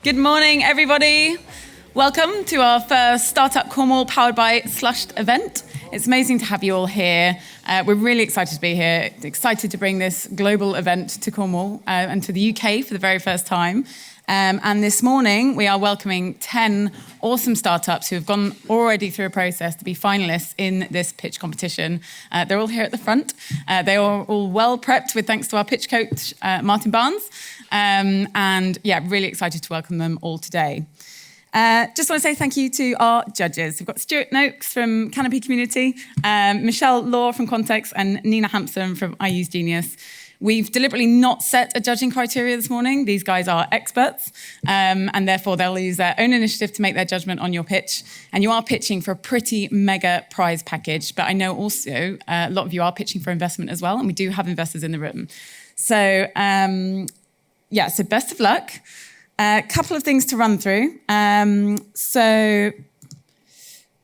Good morning, everybody. Welcome to our first Startup Cornwall powered by Slushed event. It's amazing to have you all here. We're really excited to be here, excited to bring this global event to Cornwall and to the UK for the very first time. And this morning, we are welcoming 10 awesome startups who have gone already through a process to be finalists in this pitch competition. They're all here at the front. They are all well prepped with thanks to our pitch coach, Martin Barnes. And yeah, really excited to welcome them all today. Just want to say thank you to our judges. We've got Stuart Noakes from Canopy Community, Michelle Law from Context, and Nina Hampson from I Use Genius. We've deliberately not set a judging criteria this morning. These guys are experts, and therefore they'll use their own initiative to make their judgment on your pitch. And you are pitching for a pretty mega prize package, but I know also a lot of you are pitching for investment as well, and we do have investors in the room. So yeah, so best of luck. A couple of things to run through. So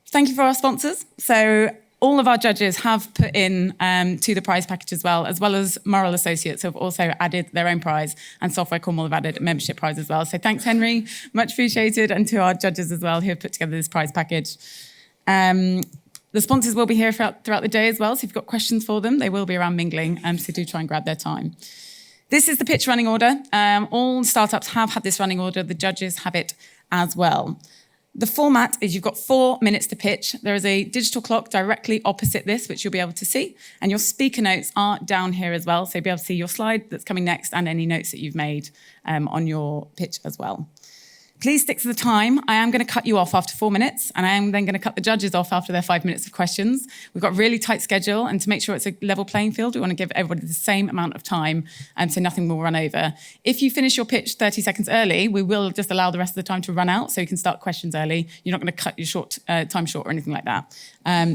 thank you for our sponsors. So all of our judges have put in to the prize package as well as Moral Associates who have also added their own prize, and Software Cornwall have added a membership prize as well. So thanks, Henry, much appreciated, and to our judges as well who have put together this prize package. The sponsors will be here throughout the day as well, so if you've got questions for them, they will be around mingling, so do try and grab their time. This is the pitch running order. All startups have had this running order. The judges have it as well. The format is you've got 4 minutes to pitch. There is a digital clock directly opposite this, which you'll be able to see. And your speaker notes are down here as well. So you'll be able to see your slide that's coming next and any notes that you've made on your pitch as well. Please stick to the time. I am going to cut you off after 4 minutes, and I am then going to cut the judges off after their 5 minutes of questions. We've got a really tight schedule, and to make sure it's a level playing field, we want to give everybody the same amount of time, so nothing will run over. If you finish your pitch 30 seconds early, we will just allow the rest of the time to run out, so you can start questions early. You're not going to cut your time short or anything like that.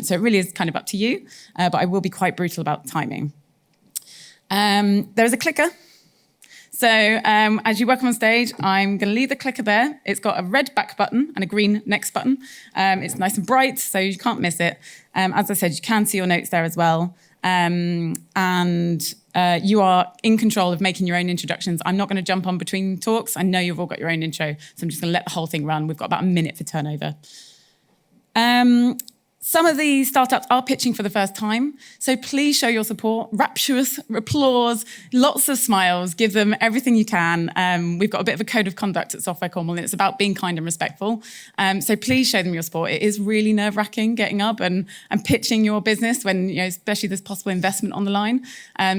So it really is kind of up to you, but I will be quite brutal about timing. There is a clicker. So as you welcome on stage, I'm going to leave the clicker there. It's got a red back button and a green next button. It's nice and bright, so you can't miss it. As I said, you can see your notes there as well. And you are in control of making your own introductions. I'm not going to jump on between talks. I know you've all got your own intro, so I'm just going to let the whole thing run. We've got about a minute for turnover. Some of the startups are pitching for the first time, so please show your support, rapturous applause, lots of smiles, give them everything you can. We've got a bit of a code of conduct at Software Cornwall, and it's about being kind and respectful. So please show them your support. It is really nerve-wracking getting up and pitching your business when, especially there's possible investment on the line.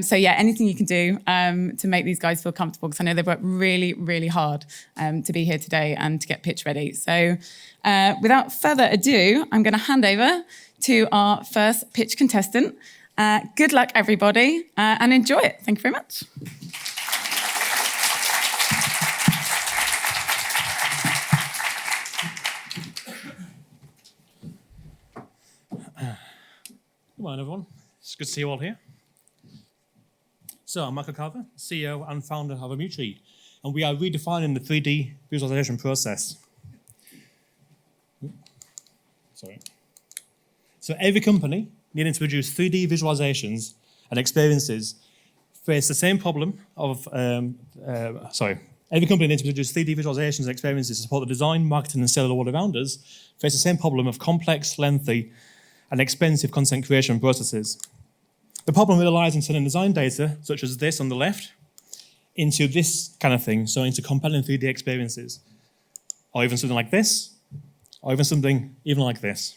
So yeah, anything you can do to make these guys feel comfortable, because I know they've worked really, really hard to be here today and to get pitch ready. So without further ado, I'm going to hand over to our first pitch contestant. Good luck, everybody, and enjoy it. Thank you very much. Good morning, everyone. It's good to see you all here. So I'm Michael Carver, CEO and founder of Amutree, and we are redefining the 3D visualization process. So every company needing to produce 3D visualizations and experiences face the same problem of, every company needing to produce 3D visualizations and experiences to support the design, marketing, and sale of the world around us face the same problem of complex, lengthy, and expensive content creation processes. The problem really lies in turning design data, such as this on the left, into this kind of thing, so into compelling 3D experiences, or even something like this, or even something even like this.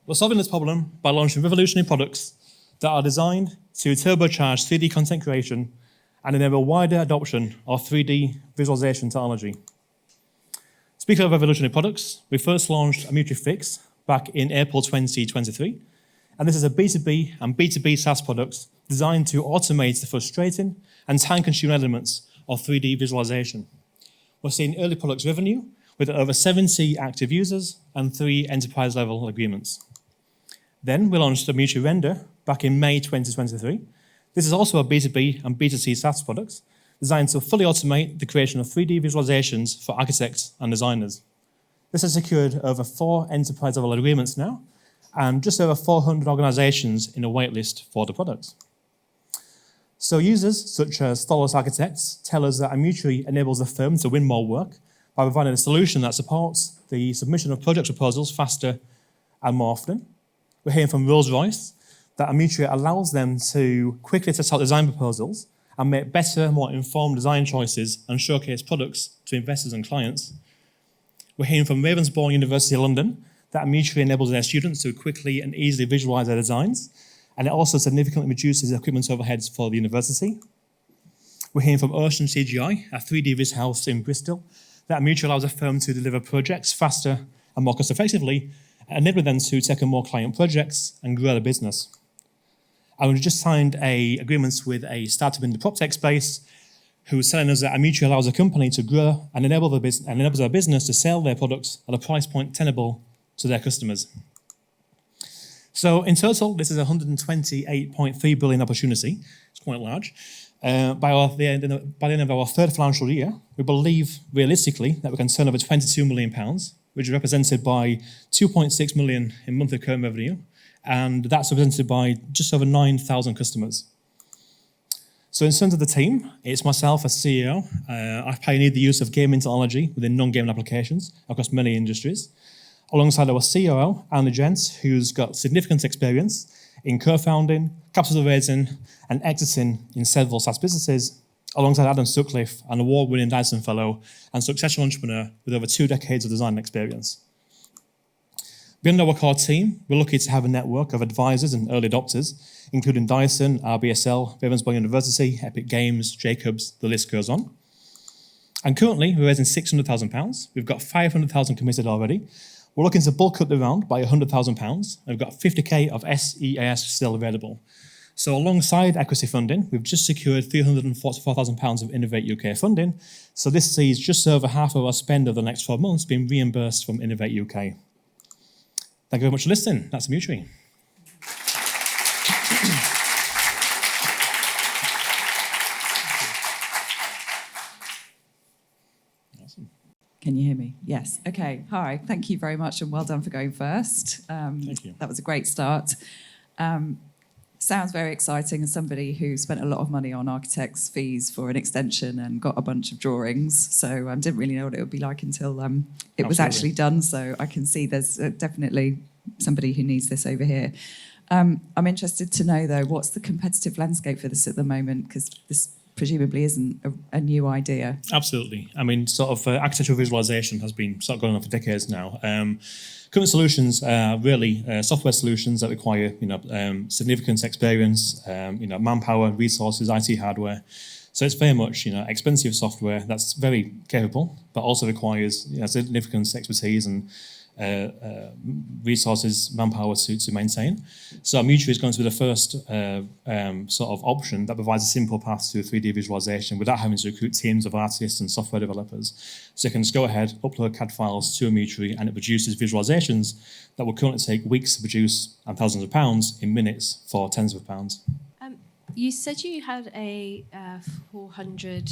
We're solving this problem by launching revolutionary products that are designed to turbocharge 3D content creation and enable wider adoption of 3D visualization technology. Speaking of revolutionary products, we first launched Amutree Fix back in April 2023, and this is a B2B and B2B SaaS product designed to automate the frustrating and time-consuming elements of 3D visualization. We're seeing early products revenue with over 70 active users and 3 enterprise-level agreements. Then we launched Amutree Render back in May 2023. This is also a B2B and B2C SaaS product designed to fully automate the creation of 3D visualizations for architects and designers. This has secured over 4 enterprise-level agreements now, and just over 400 organizations in a waitlist for the product. So users, such as Stolos architects, tell us that Amutury enables the firm to win more work by providing a solution that supports the submission of project proposals faster and more often. We're hearing from Rolls-Royce that Amutury allows them to quickly test out design proposals and make better, more informed design choices and showcase products to investors and clients. We're hearing from Ravensbourne University London that Amutury enables their students to quickly and easily visualize their designs, and it also significantly reduces equipment overheads for the university. We're hearing from Ocean CGI, a 3D Viz house in Bristol, that Amutury allows a firm to deliver projects faster and more cost effectively, enabling them to take on more client projects and grow the business. And we've just signed agreements with a startup in the PropTech space who's telling us that Amutury allows a company to grow and enables their business to sell their products at a price point tenable to their customers. So in total, this is a 128.3 billion opportunity. It's quite large. By the end of our third financial year, we believe realistically that we can turn over £22 million, which is represented by 2.6 million in monthly recurring revenue, and that's represented by just over 9,000 customers. So in terms of the team, it's myself as CEO. I've pioneered the use of gaming technology within non-gaming applications across many industries, alongside our COO, Anna Jentz, who's got significant experience in co-founding, capital raising, and exiting in several SaaS businesses, alongside Adam Sutcliffe, an award-winning Dyson Fellow and successful entrepreneur with over 2 decades of design experience. Beyond our core team, we're lucky to have a network of advisors and early adopters, including Dyson, RBSL, Ravensbourne University, Epic Games, Jacobs, the list goes on. And currently, we're raising £600,000. We've got 500,000 committed already. We're looking to bulk up the round by £100,000, and we've got 50k of SEAS still available. So alongside equity funding, we've just secured £344,000 of Innovate UK funding. So this sees just over half of our spend over the next 12 months being reimbursed from Innovate UK. Thank you very much for listening. That's Amutury. Awesome. Can you hear me? Yes. Okay. Hi. Thank you very much, and well done for going first. Thank you. That was a great start. Sounds very exciting as somebody who spent a lot of money on architects' fees for an extension and got a bunch of drawings. So didn't really know what it would be like until it was actually done. So I can see there's definitely somebody who needs this over here. I'm interested to know, though, what's the competitive landscape for this at the moment? Because this presumably isn't a new idea. Absolutely. I mean, sort of architectural visualization has been sort of going on for decades now. Current solutions are really software solutions that require, significant experience, manpower, resources, IT hardware. So it's very much, expensive software that's very capable, but also requires significant expertise and resources, manpower to maintain. So Amutury is going to be the first sort of option that provides a simple path to 3D visualization without having to recruit teams of artists and software developers. So you can just go ahead, upload CAD files to Amutury, and it produces visualizations that will currently take weeks to produce and thousands of pounds in minutes for tens of pounds. You said you had a 400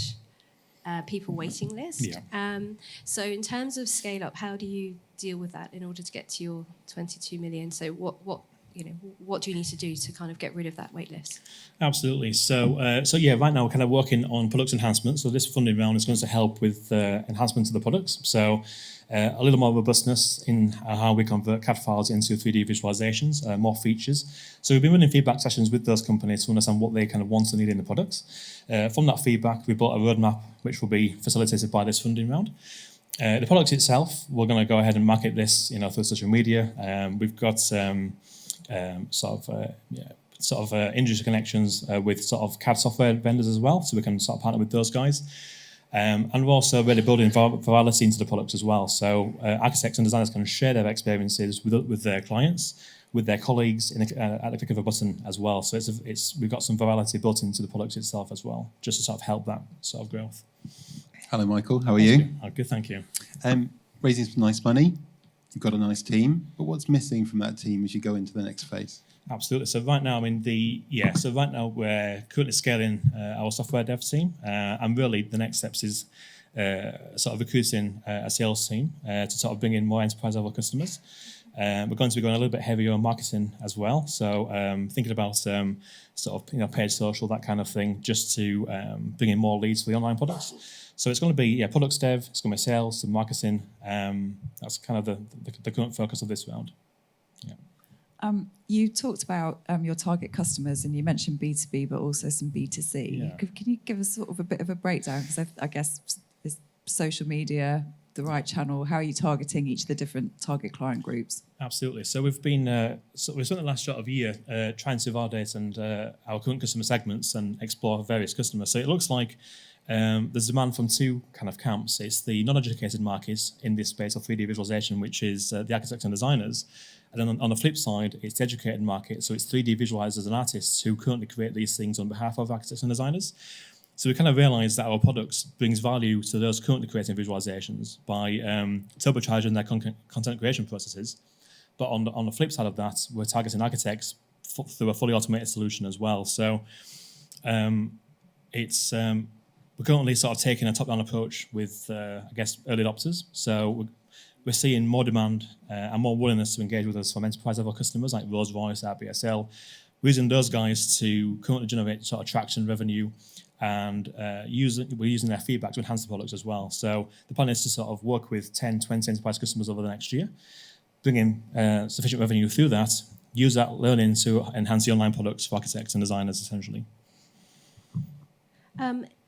people waiting list. Yeah. So in terms of scale up, how do you deal with that in order to get to your 22 million? So what do you need to do to kind of get rid of that wait list? Absolutely. So right now we're kind of working on products enhancements. So this funding round is going to help with enhancement to the products. So a little more robustness in how we convert CAD files into 3D visualizations, more features. So we've been running feedback sessions with those companies to understand what they kind of want and need in the products. From that feedback, we built a roadmap which will be facilitated by this funding round. The product itself, we're going to go ahead and market this, through social media. We've got industry connections with sort of CAD software vendors as well, so we can sort of partner with those guys. And we're also really building virality into the products as well. So architects and designers can share their experiences with their clients, with their colleagues at the click of a button as well. So we've got some virality built into the product itself as well, just to sort of help that sort of growth. Hello, Michael. How are you? Oh, good, thank you. Raising some nice money. You've got a nice team, but what's missing from that team as you go into the next phase? Absolutely. So right now, right now we're currently scaling our software dev team, and really the next steps is sort of recruiting a sales team to sort of bring in more enterprise level customers. We're going to be going a little bit heavier on marketing as well. So thinking about sort of paid social, that kind of thing, just to bring in more leads for the online products. So it's going to be products dev, it's going to be sales, some marketing. That's kind of the current focus of this round. Yeah. You talked about your target customers, and you mentioned B2B, but also some B2C. Yeah. Can you give us sort of a bit of a breakdown? Because I guess is social media the right channel? How are you targeting each of the different target client groups? Absolutely. So we've been we spent the last sort of year trying to validate and our current customer segments and explore various customers. So it looks like there's demand from two kind of camps. It's the non-educated markets in this space of 3D visualization, which is the architects and designers. And then on the flip side, it's the educated market. So it's 3D visualizers and artists who currently create these things on behalf of architects and designers. So we kind of realised that our products brings value to those currently creating visualizations by turbocharging their content creation processes. But on the flip side of that, we're targeting architects through a fully automated solution as well. So it's we're currently sort of taking a top-down approach with, I guess, early adopters. So we're seeing more demand and more willingness to engage with us from enterprise-level customers like Rolls-Royce, RBSL. We're using those guys to currently generate sort of traction, revenue, and we're using their feedback to enhance the products as well. So the plan is to sort of work with 10, 20 enterprise customers over the next year, bring in sufficient revenue through that, use that learning to enhance the online products for architects and designers, essentially.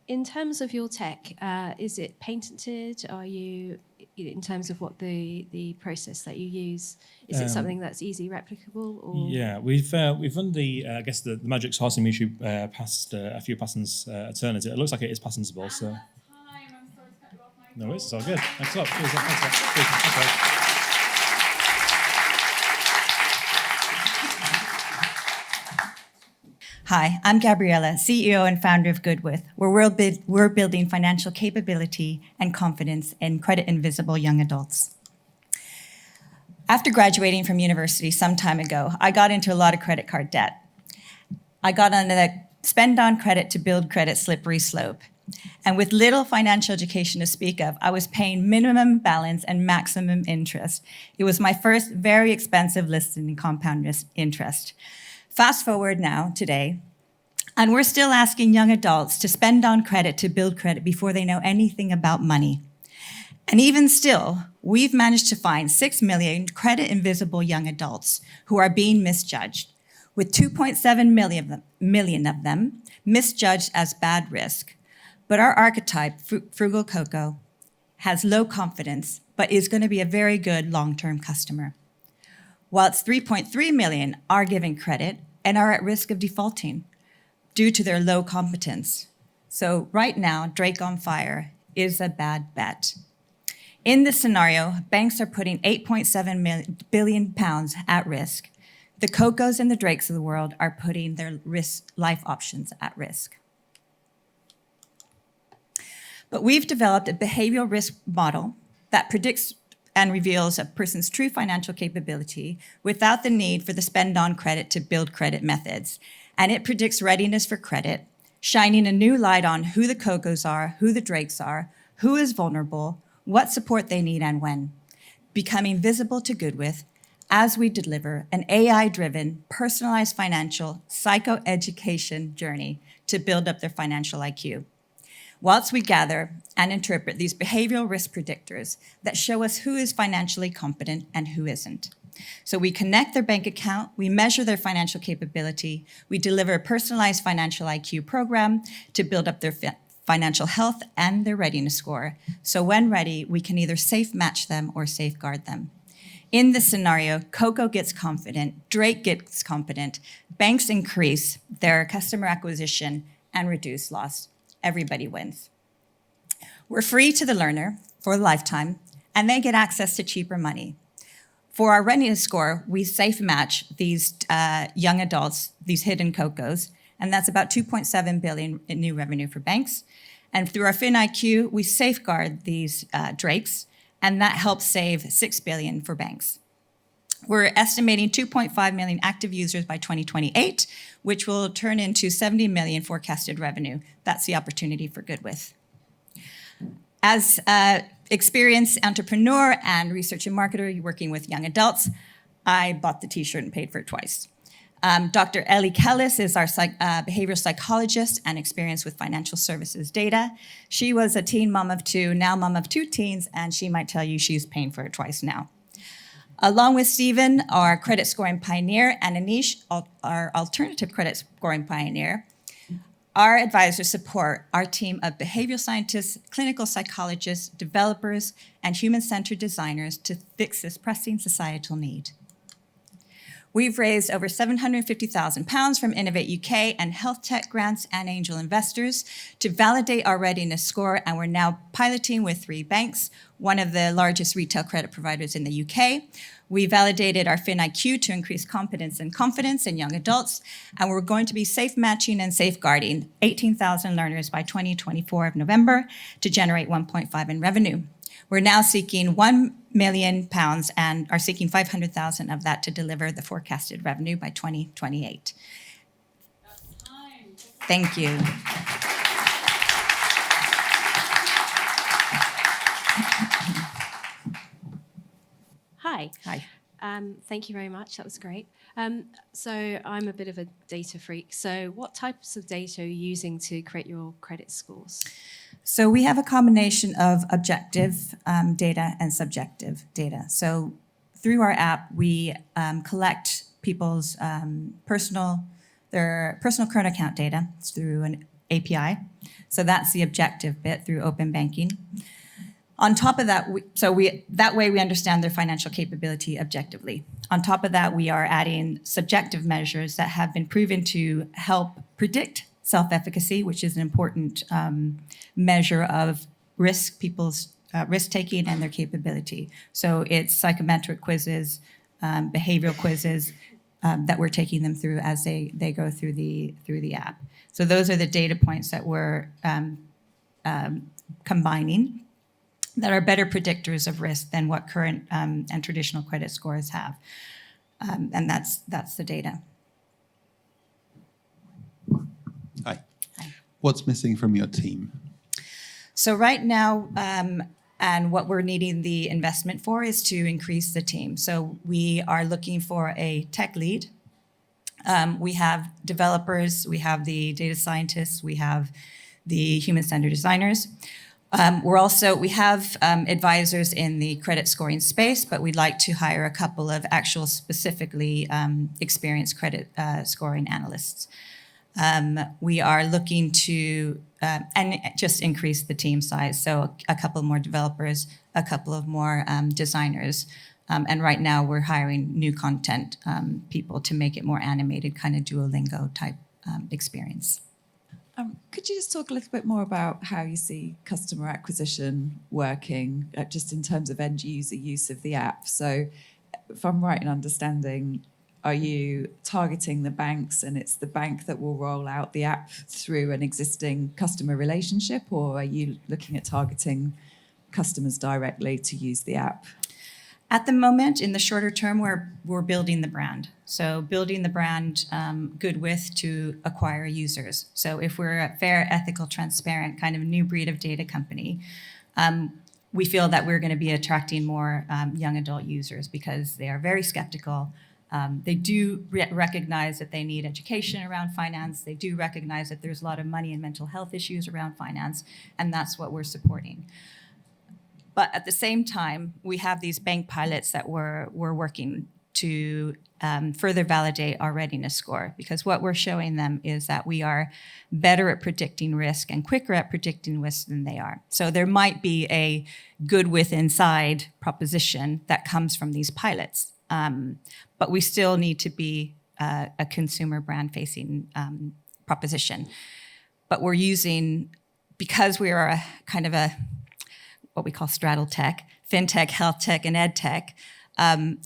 In terms of your tech, is it patented? Are you, in terms of what the process that you use, is it something that's easily replicable? Or? Yeah, we've run I guess the magic sauce in YouTube past a few patents attorneys. It looks like it is patentable. So. No, it's all good. Thanks a lot. Thanks a lot. Hi, I'm Gabriella, CEO and founder of Goodwith, where we're building financial capability and confidence in credit invisible young adults. After graduating from university some time ago, I got into a lot of credit card debt. I got on the spend on credit to build credit slippery slope. And with little financial education to speak of, I was paying minimum balance and maximum interest. It was my first very expensive listing in compound interest. Fast forward now, today, and we're still asking young adults to spend on credit to build credit before they know anything about money. And even still, we've managed to find 6 million credit-invisible young adults who are being misjudged, with 2.7 million of them misjudged as bad risk. But our archetype, Frugal Coco, has low confidence, but is going to be a very good long-term customer. While it's 3.3 million are given credit and are at risk of defaulting due to their low competence. So right now, Drake on Fire is a bad bet. In this scenario, banks are putting 8.7 billion pounds at risk. The Cocos and the Drakes of the world are putting their life options at risk. But we've developed a behavioral risk model that predicts and reveals a person's true financial capability without the need for the spend on credit to build credit methods. And it predicts readiness for credit, shining a new light on who the Cocos are, who the Drakes are, who is vulnerable, what support they need and when, becoming visible to Goodwith as we deliver an AI-driven, personalized financial psychoeducation journey to build up their financial IQ. Whilst we gather and interpret these behavioral risk predictors that show us who is financially competent and who isn't. So we connect their bank account, we measure their financial capability, we deliver a personalized financial IQ program to build up their financial health and their readiness score. So when ready, we can either safe match them or safeguard them. In this scenario, Coco gets confident, Drake gets competent, banks increase their customer acquisition and reduce loss. Everybody wins. We're free to the learner for a lifetime, and they get access to cheaper money. For our readiness score, we safe match these young adults, these hidden Cocos, and that's about 2.7 billion in new revenue for banks. And through our FinIQ, we safeguard these Drakes, and that helps save 6 billion for banks. We're estimating 2.5 million active users by 2028, which will turn into 70 million forecasted revenue. That's the opportunity for Goodwith. As experienced entrepreneur and research and marketer working with young adults, I bought the t-shirt and paid for it twice. Dr. Ellie Kellis is our behavioral psychologist and experienced with financial services data. She was a teen mom of two, now mom of two teens, and she might tell you she's paying for it twice now. Along with Stephen, our credit scoring pioneer, and Anish, our alternative credit scoring pioneer, our advisors support our team of behavioral scientists, clinical psychologists, developers, and human-centered designers to fix this pressing societal need. We've raised over £750,000 from Innovate UK and health tech grants and angel investors to validate our readiness score, and we're now piloting with 3 banks, one of the largest retail credit providers in the UK. We validated our FinIQ to increase competence and confidence in young adults, and we're going to be safe matching and safeguarding 18,000 learners by 2024 of November to generate 1.5 in revenue. We're now seeking £1 million and are seeking 500,000 of that to deliver the forecasted revenue by 2028. Thank you. Hi. Hi. Thank you very much. That was great. So I'm a bit of a data freak. So what types of data are you using to create your credit scores? So we have a combination of objective data and subjective data. So through our app, we collect people's their personal current account data through an API. So that's the objective bit through open banking. On top of that, that way we understand their financial capability objectively. On top of that, we are adding subjective measures that have been proven to help predict self-efficacy, which is an important measure of people's risk-taking and their capability. So it's psychometric quizzes, behavioral quizzes that we're taking them through as they go through the app. So those are the data points that we're combining that are better predictors of risk than what current and traditional credit scores have. And that's the data. Hi. What's missing from your team? So right now, and what we're needing the investment for is to increase the team. So we are looking for a tech lead. We have developers, we have the data scientists, we have the human-centered designers. We have advisors in the credit scoring space, but we'd like to hire a couple of actual specifically experienced credit scoring analysts. We are looking to and just increase the team size. So a couple more developers, a couple of more designers. And right now we're hiring new content people to make it more animated, kind of Duolingo type experience. Could you just talk a little bit more about how you see customer acquisition working, just in terms of end user use of the app? So if I'm right in understanding, are you targeting the banks and it's the bank that will roll out the app through an existing customer relationship, or are you looking at targeting customers directly to use the app? At the moment, in the shorter term, we're building the brand. So building the brand good with to acquire users. So if we're a fair, ethical, transparent kind of new breed of data company, we feel that we're going to be attracting more young adult users because they are very skeptical. They do recognize that they need education around finance. They do recognize that there's a lot of money and mental health issues around finance, and that's what we're supporting. But at the same time, we have these bank pilots that we're working to further validate our readiness score, because what we're showing them is that we are better at predicting risk and quicker at predicting risk than they are. So there might be a good with inside proposition that comes from these pilots, but we still need to be a consumer brand facing proposition. But we're using, because we are a kind of a what we call straddle tech, fintech, health tech, and ed tech,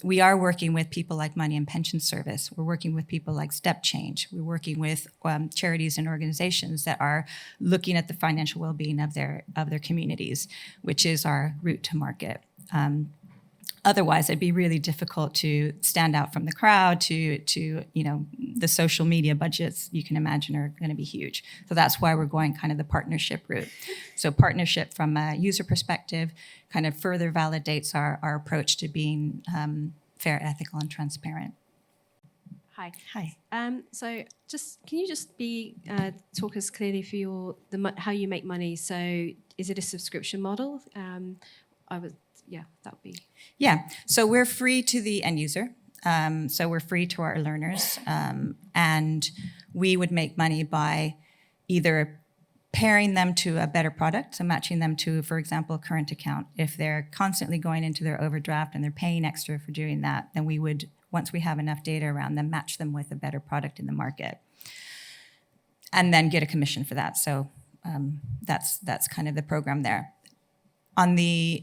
we are working with people like Money and Pension Service. We're working with people like Step Change. We're working with charities and organizations that are looking at the financial well-being of their communities, which is our route to market. Otherwise, it'd be really difficult to stand out from the crowd. The social media budgets you can imagine are going to be huge. So that's why we're going kind of the partnership route. So partnership from a user perspective kind of further validates our approach to being fair, ethical, and transparent. Hi. Hi. So, can you just talk us clearly through how you make money? So, is it a subscription model? That would be. Yeah. So we're free to the end user. So we're free to our learners, and we would make money by either pairing them to a better product, so matching them to, for example, a current account. If they're constantly going into their overdraft and they're paying extra for doing that, then we would, once we have enough data around them, match them with a better product in the market, and then get a commission for that. So that's kind of the program there. So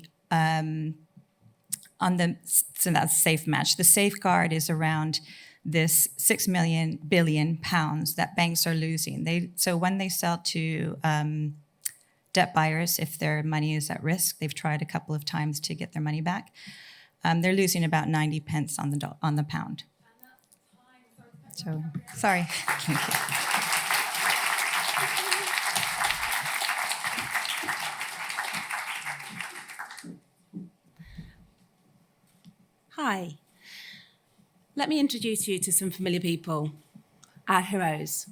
that's safe match. The safeguard is around this 6 billion pounds that banks are losing. So when they sell to debt buyers, if their money is at risk, they've tried a couple of times to get their money back. They're losing about 90 pence on the pound. So sorry. Thank you. Hi. Let me introduce you to some familiar people, our heroes.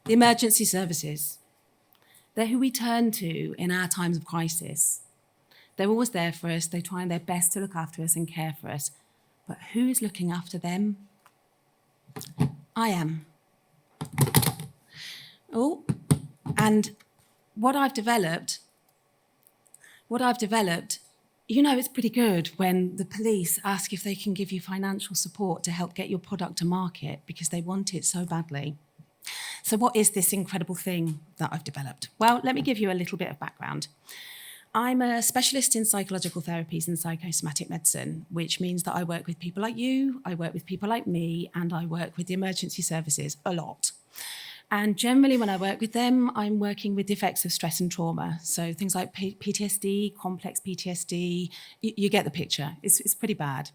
The emergency services. They're who we turn to in our times of crisis. They're always there for us. They try their best to look after us and care for us. But who's looking after them? I am. Oh, and what I've developed, you know it's pretty good when the police ask if they can give you financial support to help get your product to market because they want it so badly. So what is this incredible thing that I've developed? Well, let me give you a little bit of background. I'm a specialist in psychological therapies and psychosomatic medicine, which means that I work with people like you, I work with people like me, and I work with the emergency services a lot. And generally, when I work with them, I'm working with the effects of stress and trauma. So things like PTSD, complex PTSD, you get the picture. It's pretty bad.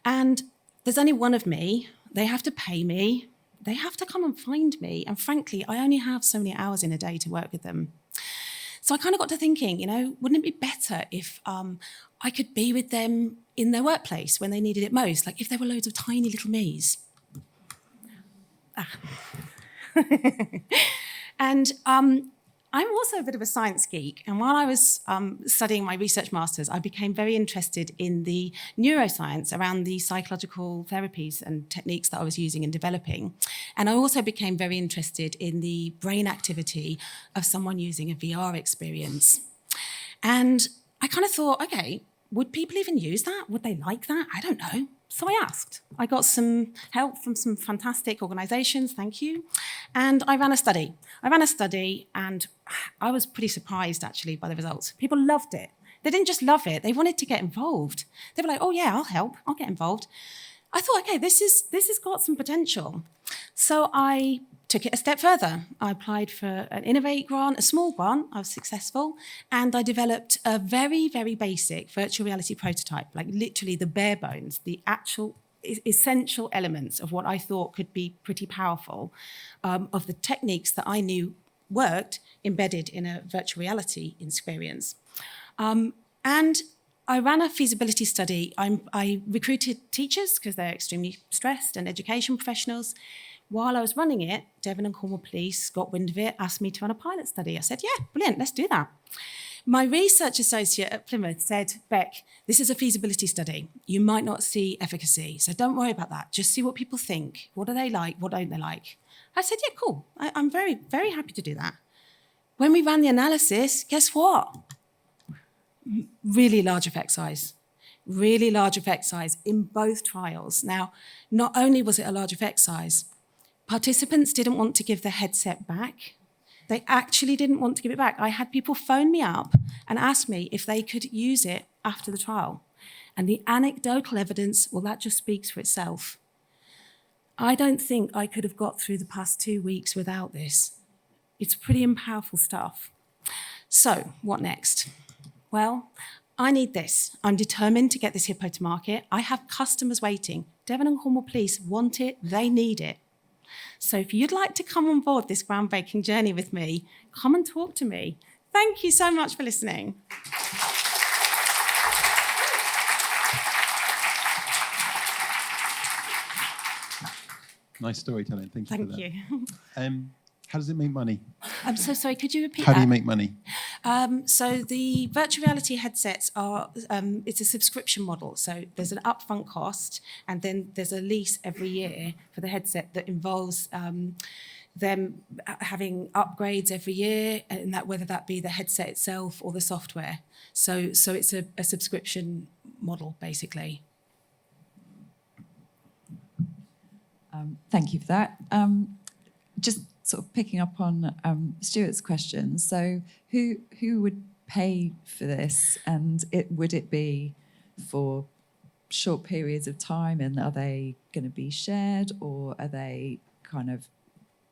And there's only one of me. They have to pay me. They have to come and find me. And frankly, I only have so many hours in a day to work with them. So I kind of got to thinking, wouldn't it be better if I could be with them in their workplace when they needed it most? Like if there were loads of tiny little me's. And I'm also a bit of a science geek. And while I was studying my research masters, I became very interested in the neuroscience around the psychological therapies and techniques that I was using and developing. And I also became very interested in the brain activity of someone using a VR experience. And I kind of thought, okay, would people even use that? Would they like that? I don't know. So I asked. I got some help from some fantastic organisations, thank you. And I ran a study. And I was pretty surprised, actually, by the results. People loved it. They didn't just love it, they wanted to get involved. They were like, oh yeah, I'll help, I'll get involved. I thought, okay, this has got some potential. So I took it a step further. I applied for an Innovate grant, a small grant. I was successful. And I developed a very, very basic virtual reality prototype, like literally the bare bones, the actual essential elements of what I thought could be pretty powerful, of the techniques that I knew worked embedded in a virtual reality experience. And I ran a feasibility study. I recruited teachers because they're extremely stressed and education professionals. While I was running it, Devon and Cornwall Police got wind of it, asked me to run a pilot study. I said, yeah, brilliant, let's do that. My research associate at Plymouth said, Beck, this is a feasibility study. You might not see efficacy, so don't worry about that. Just see what people think. What do they like? What don't they like? I said, yeah, cool. I'm very, very happy to do that. When we ran the analysis, guess what? Really large effect size. Really large effect size in both trials. Now, not only was it a large effect size, participants didn't want to give the headset back. They actually didn't want to give it back. I had people phone me up and ask me if they could use it after the trial. And the anecdotal evidence, well, that just speaks for itself. I don't think I could have got through the past 2 weeks without this. It's pretty powerful stuff. So, what next? Well, I need this. I'm determined to get this hippo to market. I have customers waiting. Devon and Cornwall Police want it. They need it. So if you'd like to come on board this groundbreaking journey with me, come and talk to me. Thank you so much for listening. Nice storytelling. Thank you for Thank that. you. How does it make money? I'm so sorry, could you repeat How that? do you make money? So the virtual reality headsets are, it's a subscription model. So there's an upfront cost, and then there's a lease every year for the headset that involves them having upgrades every year, and that whether that be the headset itself or the software. So it's a subscription model, basically. Thank you for that. Just sort of picking up on Stuart's question. So who would pay for this, and would it be for short periods of time, and are they going to be shared, or are they kind of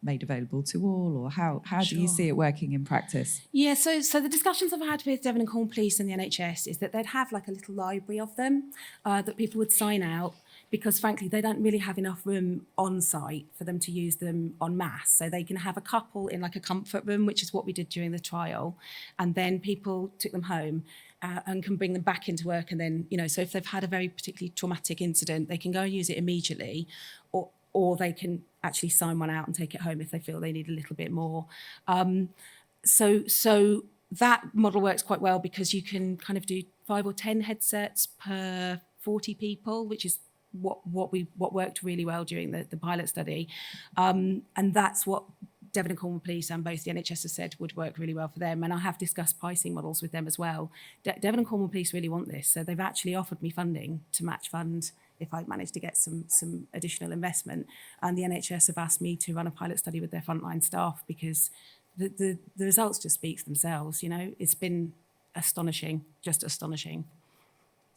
made available to all, or how do you see it working in practice? Yeah, so the discussions I've had with Devon and Cornwall Police and the NHS is that they'd have like a little library of them that people would sign out, because frankly they don't really have enough room on site for them to use them en masse. So they can have a couple in like a comfort room, which is what we did during the trial, and then people took them home and can bring them back into work. And then, so if they've had a very particularly traumatic incident, they can go and use it immediately, or they can actually sign one out and take it home if they feel they need a little bit more. So that model works quite well, because you can kind of do 5 or 10 headsets per 40 people, which is what worked really well during the pilot study. And that's what Devon and Cornwall Police and both the NHS have said would work really well for them. And I have discussed pricing models with them as well. Devon and Cornwall Police really want this. So they've actually offered me funding to match fund if I manage to get some additional investment. And the NHS have asked me to run a pilot study with their frontline staff, because the results just speak for themselves. It's been astonishing, just astonishing.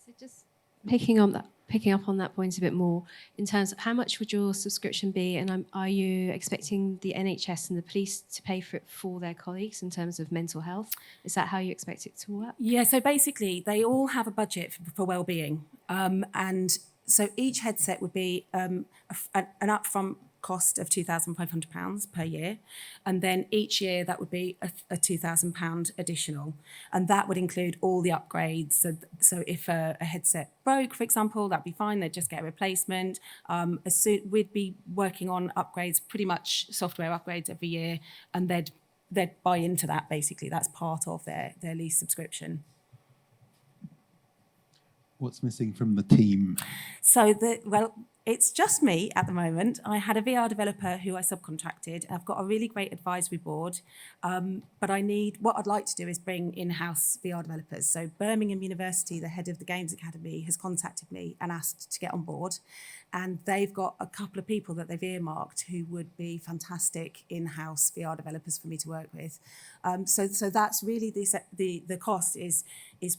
So just picking up on that point a bit more, in terms of how much would your subscription be, and are you expecting the NHS and the police to pay for it for their colleagues in terms of mental health? Is that how you expect it to work? Yeah, so basically they all have a budget for wellbeing, and so each headset would be an upfront cost of £2,500 per year, and then each year that would be a £2,000 additional, and that would include all the upgrades. So if a headset broke, for example, that'd be fine, they'd just get a replacement. We'd be working on upgrades, pretty much software upgrades every year, and they'd buy into that. Basically that's part of their lease subscription. What's missing from the team? So it's just me at the moment. I had a VR developer who I subcontracted. I've got a really great advisory board, but what I'd like to do is bring in-house VR developers. So Birmingham University, the head of the Games Academy, has contacted me and asked to get on board. And they've got a couple of people that they've earmarked who would be fantastic in-house VR developers for me to work with. So that's really the cost is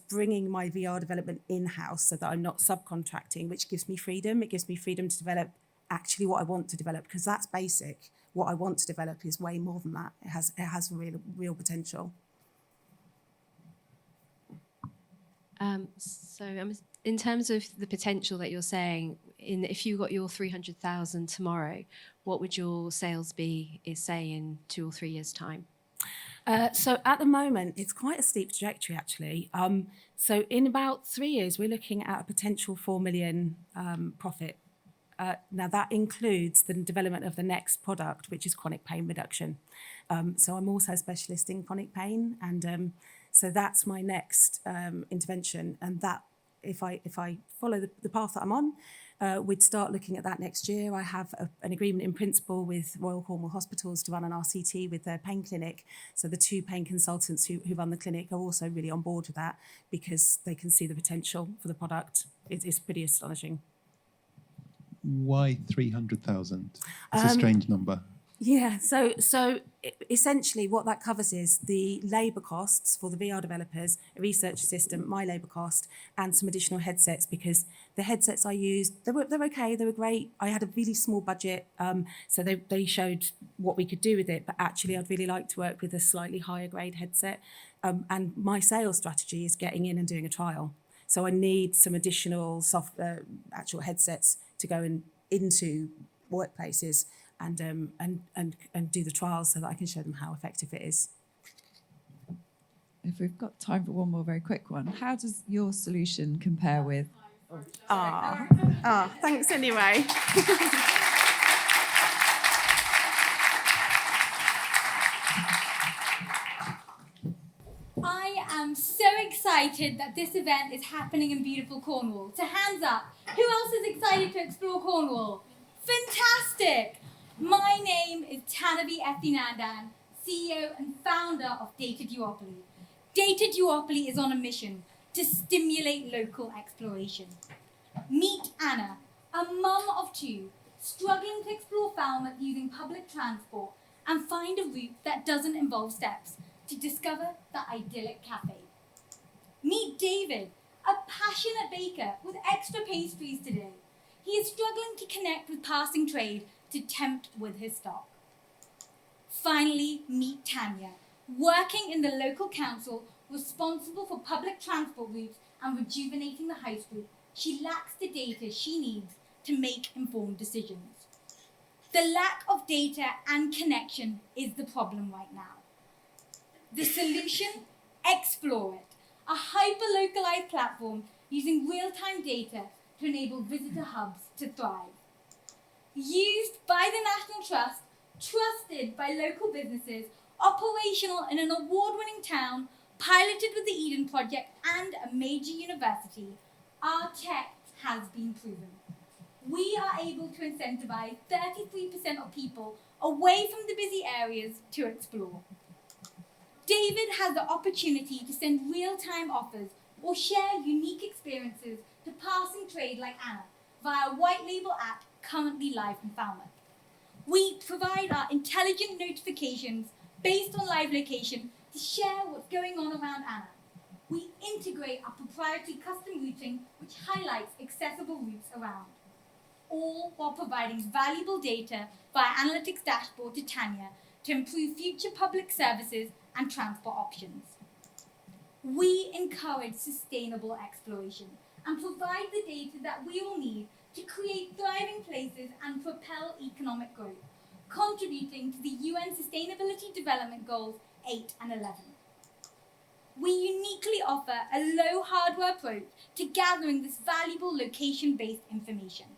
bringing my VR development in-house, so that I'm not subcontracting, which gives me freedom. It gives me freedom to develop actually what I want to develop, because that's basic. What I want to develop is way more than that. It has real potential. In terms of the potential that you're saying, if you got your 300,000 tomorrow, what would your sales be, say, in 2 or 3 years' time? So at the moment, it's quite a steep trajectory, actually. So in about 3 years, we're looking at a potential 4 million profit. Now, that includes the development of the next product, which is chronic pain reduction. So I'm also a specialist in chronic pain, and so that's my next intervention. And that, if I follow the path that I'm on, we'd start looking at that next year. I have an agreement in principle with Royal Cornwall Hospitals to run an RCT with their pain clinic. So the 2 pain consultants who run the clinic are also really on board with that, because they can see the potential for the product. It's pretty astonishing. Why 300,000? It's a strange number. Yeah, so essentially what that covers is the labour costs for the VR developers, a research assistant, my labour cost, and some additional headsets, because the headsets I used, they're okay, they were great. I had a really small budget, so they showed what we could do with it, but actually I'd really like to work with a slightly higher grade headset. And my sales strategy is getting in and doing a trial. So I need some additional actual headsets to go into workplaces and do the trials, so that I can show them how effective it is. If we've got time for one more very quick one, how does your solution compare with? Thanks anyway. excited that this event is happening in beautiful Cornwall? So hands up. Who else is excited to explore Cornwall? Fantastic! My name is Tanavi Ethinandan, CEO and founder of Data Duopoly. Data Duopoly is on a mission to stimulate local exploration. Meet Anna, a mum of two, struggling to explore Falmouth using public transport and find a route that doesn't involve steps to discover the idyllic cafe. Meet David, a passionate baker with extra pastries today. He is struggling to connect with passing trade to tempt with his stock. Finally, meet Tanya, working in the local council responsible for public transport routes and rejuvenating the high street. She lacks the data she needs to make informed decisions. The lack of data and connection is the problem right now. The solution? Explore it, a hyper-localized platform using real-time data to enable visitor hubs to thrive. Used by the National Trust, trusted by local businesses, operational in an award-winning town, piloted with the Eden Project and a major university, our tech has been proven. We are able to incentivize 33% of people away from the busy areas to explore. David has the opportunity to send real-time offers or share unique experiences to passing trade like Anna via a white label app currently live in Falmouth. We provide our intelligent notifications based on live location to share what's going on around Anna. We integrate our proprietary custom routing, which highlights accessible routes around, all while providing valuable data via analytics dashboard to Tanya to improve future public services and transport options. We encourage sustainable exploration and provide the data that we all need to create thriving places and propel economic growth, contributing to the UN Sustainability Development Goals 8 and 11. We uniquely offer a low hardware approach to gathering this valuable location-based information.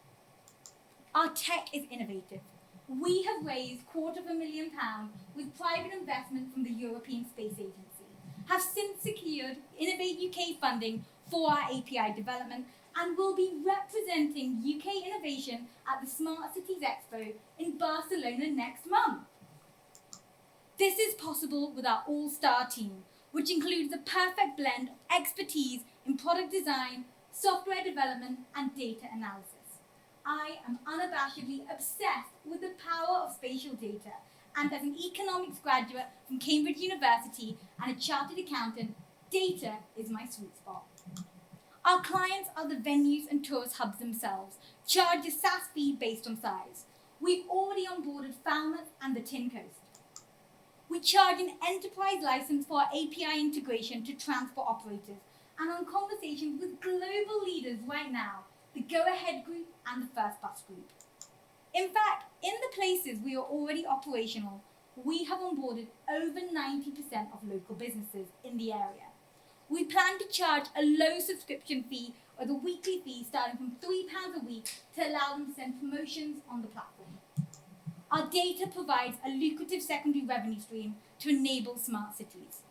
Our tech is innovative. We have raised £250,000 with private investment from the European Space Agency, have since secured Innovate UK funding for our API development, and will be representing UK innovation at the Smart Cities Expo in Barcelona next month. This is possible with our all-star team, which includes the perfect blend of expertise in product design, software development, and data analysis. I am unabashedly obsessed with the power of spatial data, and as an economics graduate from Cambridge University and a chartered accountant, data is my sweet spot. Our clients are the venues and tourist hubs themselves, charge a SaaS fee based on size. We've already onboarded Falmouth and the Tin Coast. We charge an enterprise license for our API integration to transport operators, and are in conversations with global leaders right now, the Go Ahead Group and the First Bus Group. In fact, in the places we are already operational, we have onboarded over 90% of local businesses in the area. We plan to charge a low subscription fee or the weekly fee starting from £3 a week to allow them to send promotions on the platform. Our data provides a lucrative secondary revenue stream to enable smart cities.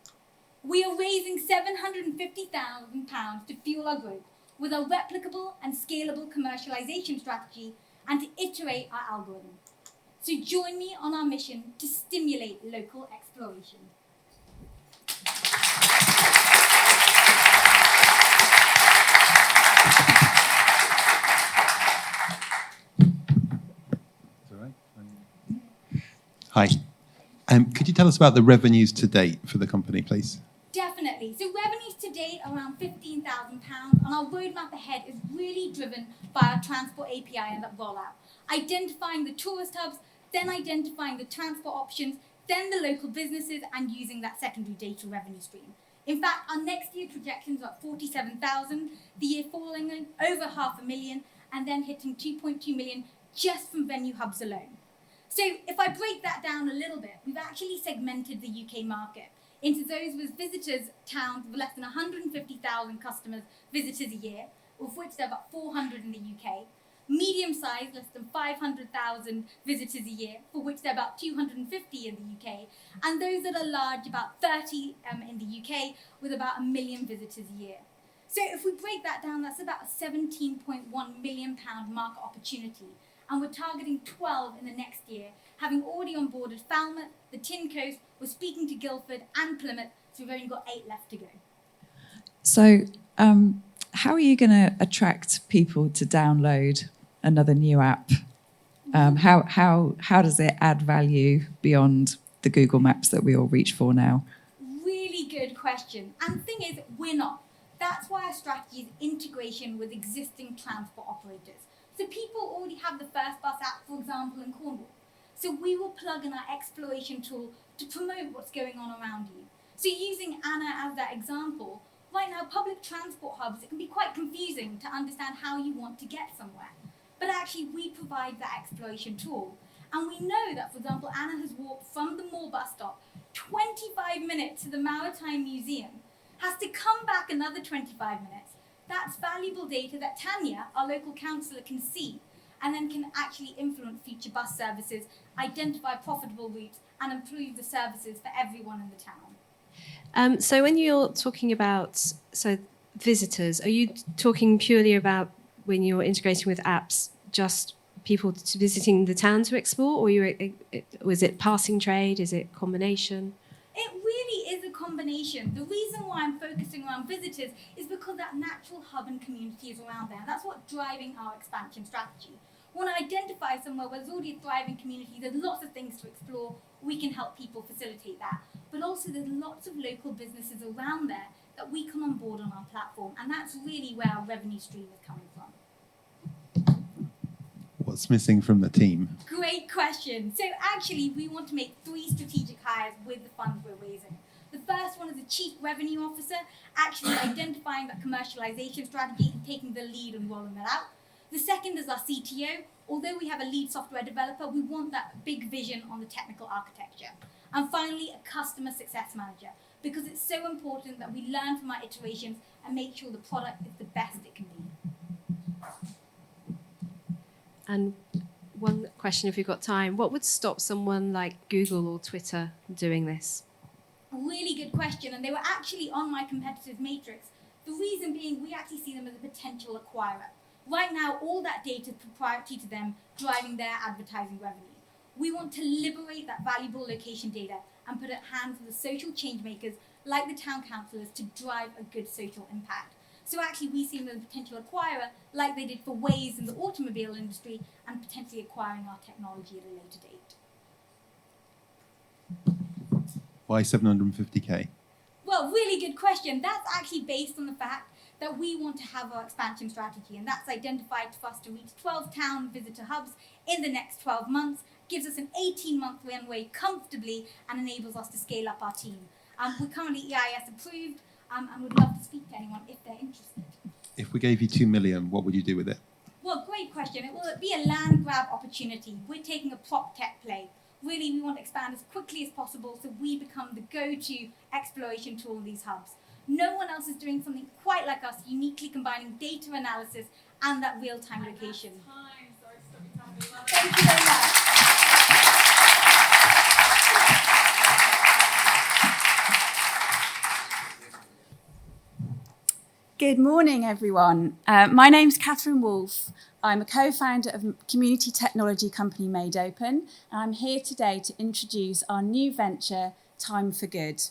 We are raising £750,000 to fuel our growth with a replicable and scalable commercialization strategy and to iterate our algorithm. So join me on our mission to stimulate local exploration. Hi. Could you tell us about the revenues to date for the company, please? Definitely. So revenues to date are around £15,000, and our roadmap ahead is really driven by our transport API and that rollout. Identifying the tourist hubs, then identifying the transport options, then the local businesses, and using that secondary data revenue stream. In fact, our next year projections are at 47,000, the year falling over £500,000, and then hitting 2.2 million just from venue hubs alone. So if I break that down a little bit, we've actually segmented the UK market into those with visitors towns with less than 150,000 visitors a year, of which there are about 400 in the UK, medium size, less than 500,000 visitors a year, for which there are about 250 in the UK, and those that are large, about 30 in the UK, with about 1 million visitors a year. So if we break that down, that's about a £17.1 million market opportunity, and we're targeting 12 in the next year, having already onboarded Falmouth, the Tin Coast, we're speaking to Guildford and Plymouth, so we've only got 8 left to go. So, how are you going to attract people to download another new app? How does it add value beyond the Google Maps that we all reach for now? Really good question. And the thing is, we're not. That's why our strategy is integration with existing transport operators. So people already have the First Bus app, for example, in Cornwall. So we will plug in our exploration tool to promote what's going on around you. So using Anna as that example, right now public transport hubs, it can be quite confusing to understand how you want to get somewhere. But actually we provide that exploration tool. And we know that, for example, Anna has walked from the Moor bus stop 25 minutes to the Maritime Museum, has to come back another 25 minutes. That's valuable data that Tanya, our local councillor, can see and then can actually influence future bus services, identify profitable routes and improve the services for everyone in the town. So when you're talking about visitors, are you talking purely about when you're integrating with apps, just people visiting the town to explore, or is it passing trade? Is it combination? It really is a combination. The reason why I'm focusing around visitors is because that natural hub and community is around there. That's what's driving our expansion strategy. We want to identify somewhere where there's already a thriving community, there's lots of things to explore, we can help people facilitate that. But also there's lots of local businesses around there that we can onboard on our platform, and that's really where our revenue stream is coming from. What's missing from the team? Great question. So actually we want to make 3 strategic hires with the funds we're raising. The first one is a chief revenue officer, actually identifying that commercialization strategy and taking the lead and rolling that out. The second is our CTO. Although we have a lead software developer, we want that big vision on the technical architecture. And finally, a customer success manager, because it's so important that we learn from our iterations and make sure the product is the best it can be. And one question, if you've got time, what would stop someone like Google or Twitter doing this? A really good question, and they were actually on my competitors matrix. The reason being, we actually see them as a potential acquirer. Right now, all that data is proprietary to them, driving their advertising revenue. We want to liberate that valuable location data and put it in hands of the social change makers, like the town councillors, to drive a good social impact. So actually, we see them as a potential acquirer, like they did for Waze in the automobile industry, and potentially acquiring our technology at a later date. Why 750k? Well, really good question. That's actually based on the fact that we want to have our expansion strategy, and that's identified for us to reach 12 town visitor hubs in the next 12 months, gives us an 18-month runway comfortably, and enables us to scale up our team. We're currently EIS approved, and would love to speak to anyone if they're interested. If we gave you 2 million, what would you do with it? Well, great question. It will be a land grab opportunity. We're taking a prop tech play. Really, we want to expand as quickly as possible so we become the go-to exploration tool in these hubs. No one else is doing something quite like us, uniquely combining data analysis and that real-time location. Thank you very much. Good morning, everyone. My name's Catherine Wolfe. I'm a co-founder of community technology company Made Open, and I'm here today to introduce our new venture, Time for Good.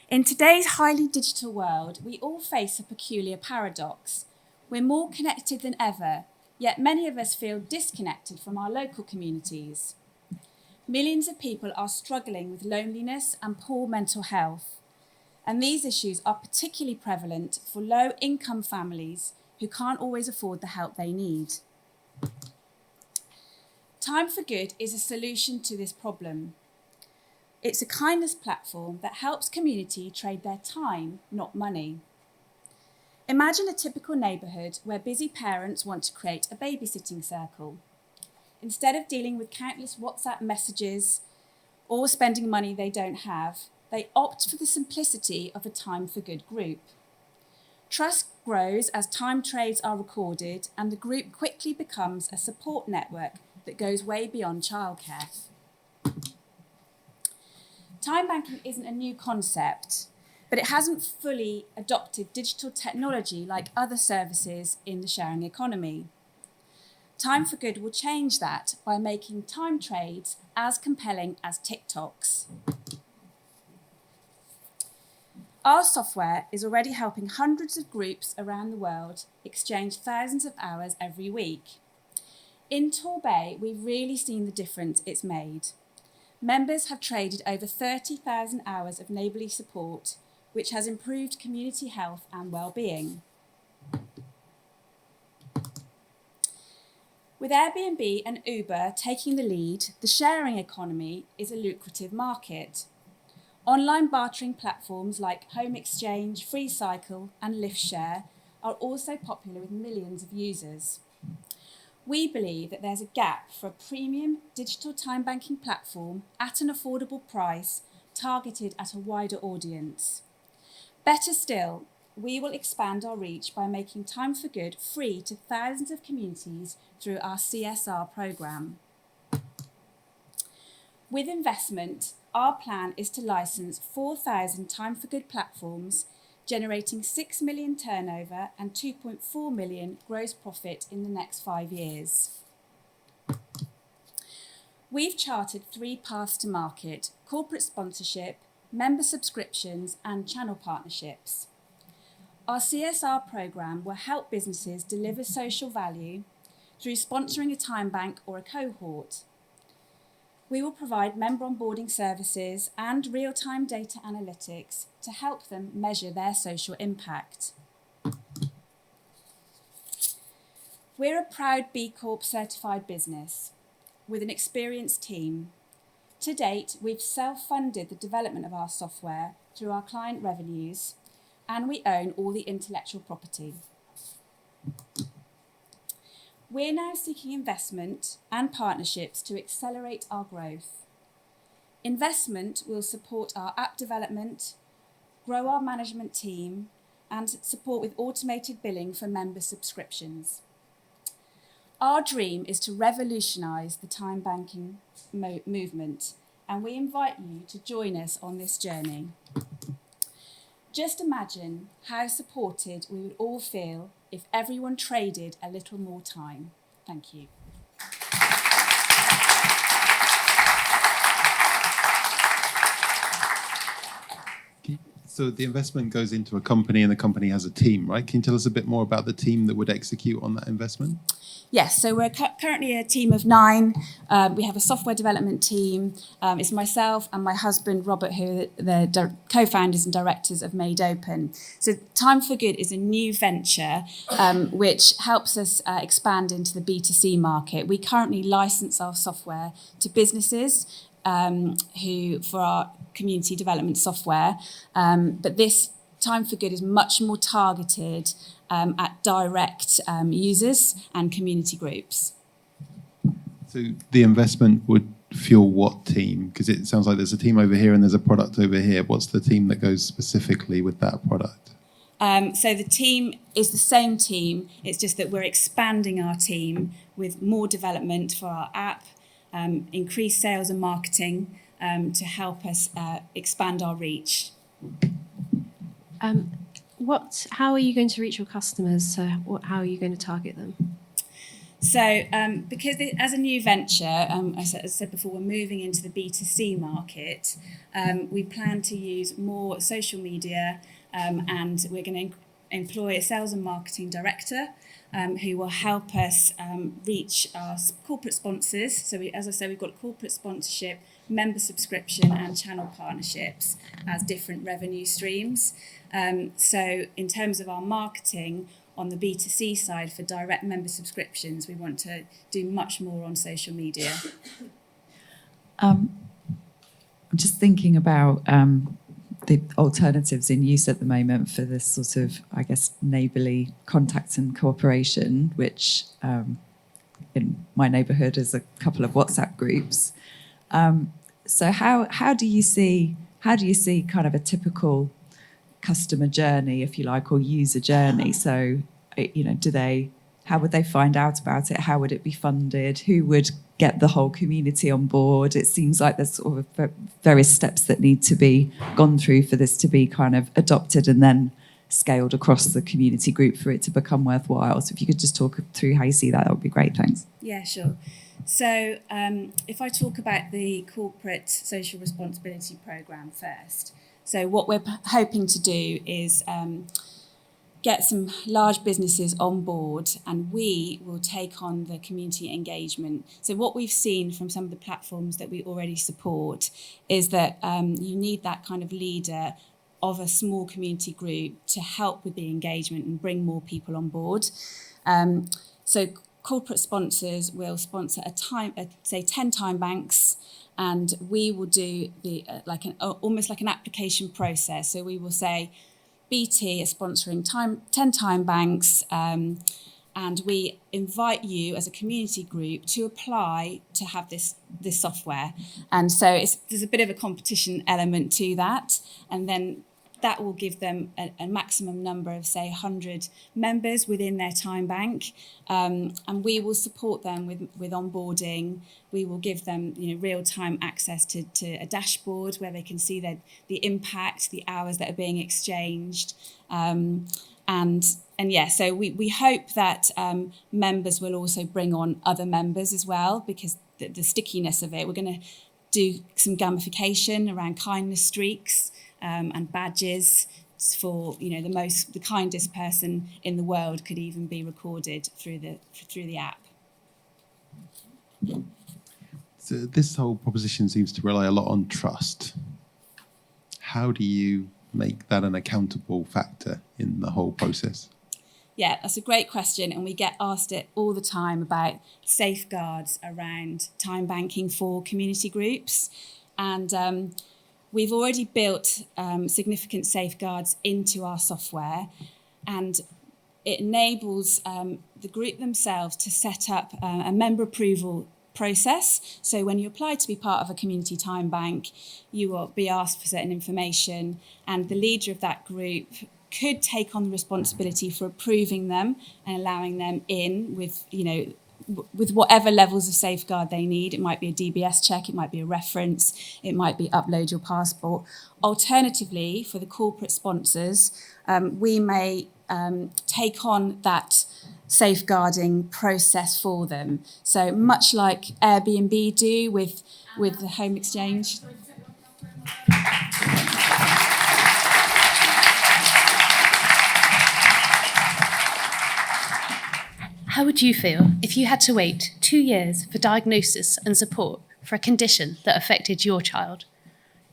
In today's highly digital world, we all face a peculiar paradox. We're more connected than ever, yet many of us feel disconnected from our local communities. Millions of people are struggling with loneliness and poor mental health. And these issues are particularly prevalent for low-income families who can't always afford the help they need. Time for Good is a solution to this problem. It's a kindness platform that helps community trade their time, not money. Imagine a typical neighbourhood where busy parents want to create a babysitting circle. Instead of dealing with countless WhatsApp messages or spending money they don't have, they opt for the simplicity of a Time for Good group. Trust grows as time trades are recorded, and the group quickly becomes a support network that goes way beyond childcare. Time banking isn't a new concept, but it hasn't fully adopted digital technology like other services in the sharing economy. Time for Good will change that by making time trades as compelling as TikToks. Our software is already helping hundreds of groups around the world exchange thousands of hours every week. In Torbay, we've really seen the difference it's made. Members have traded over 30,000 hours of neighbourly support, which has improved community health and well-being. With Airbnb and Uber taking the lead, the sharing economy is a lucrative market. Online bartering platforms like Home Exchange, FreeCycle and LiftShare are also popular with millions of users. We believe that there's a gap for a premium digital time banking platform at an affordable price targeted at a wider audience. Better still, we will expand our reach by making Time for Good free to thousands of communities through our CSR programme. With investment, our plan is to license 4,000 Time for Good platforms, generating 6 million turnover and 2.4 million gross profit in the next 5 years. We've charted 3 paths to market: corporate sponsorship, member subscriptions and channel partnerships. Our CSR programme will help businesses deliver social value through sponsoring a time bank or a cohort. We will provide member onboarding services and real-time data analytics to help them measure their social impact. We're a proud B Corp certified business with an experienced team. To date, we've self-funded the development of our software through our client revenues, and we own all the intellectual property. We're now seeking investment and partnerships to accelerate our growth. Investment will support our app development, grow our management team, and support with automated billing for member subscriptions. Our dream is to revolutionise the time banking movement, and we invite you to join us on this journey. Just imagine how supported we would all feel if everyone traded a little more time. Thank you. So the investment goes into a company and the company has a team, right? Can you tell us a bit more about the team that would execute on that investment? Yes, so we're currently a team of 9. We have a software development team. It's myself and my husband, Robert, who are the co-founders and directors of Made Open. So Time for Good is a new venture which helps us expand into the B2C market. We currently license our software to businesses who for our community development software. But this Time for Good is much more targeted at direct users and community groups. So the investment would fuel what team? Because it sounds like there's a team over here and there's a product over here. What's the team that goes specifically with that product? So the team is the same team. It's just that we're expanding our team with more development for our app, increased sales and marketing to help us expand our reach. How are you going to reach your customers? So how are you going to target them? So because as a new venture, as I said before, we're moving into the B2C market. We plan to use more social media and we're going to employ a sales and marketing director who will help us reach our corporate sponsors. So as I said, we've got corporate sponsorship, member subscription and channel partnerships as different revenue streams. So in terms of our marketing on the B2C side for direct member subscriptions, we want to do much more on social media. I'm just thinking about the alternatives in use at the moment for this sort of, I guess, neighbourly contact and cooperation, which in my neighbourhood is a couple of WhatsApp groups. So how do you see kind of a typical customer journey, if you like, or user journey. So, how would they find out about it? How would it be funded? Who would get the whole community on board? It seems like there's sort of various steps that need to be gone through for this to be kind of adopted and then scaled across the community group for it to become worthwhile. So if you could just talk through how you see that, that would be great. Thanks. Yeah, sure. So if I talk about the corporate social responsibility programme first, so what we're hoping to do is get some large businesses on board, and we will take on the community engagement. So what we've seen from some of the platforms that we already support is that you need that kind of leader of a small community group to help with the engagement and bring more people on board. So corporate sponsors will sponsor say 10 time banks, and we will do the almost like an application process. So we will say, BT is sponsoring 10 time banks, and we invite you as a community group to apply to have this software. And so there's a bit of a competition element to that, and then that will give them a maximum number of, say, 100 members within their time bank, and we will support them with onboarding. We will give them real-time access to a dashboard where they can see the impact, the hours that are being exchanged, so we hope that members will also bring on other members as well, because the stickiness of it. We're going to do some gamification around kindness streaks. And badges for the kindest person in the world could even be recorded through the app. So this whole proposition seems to rely a lot on trust. How do you make that an accountable factor in the whole process? Yeah, that's a great question, and we get asked it all the time about safeguards around time banking for community groups, and we've already built significant safeguards into our software, and it enables the group themselves to set up a member approval process. So when you apply to be part of a community time bank, you will be asked for certain information, and the leader of that group could take on the responsibility for approving them and allowing them in with whatever levels of safeguard they need. It might be a DBS check, it might be a reference, it might be upload your passport. Alternatively, for the corporate sponsors, we may take on that safeguarding process for them. So much like Airbnb do with the home exchange. How would you feel if you had to wait 2 years for diagnosis and support for a condition that affected your child?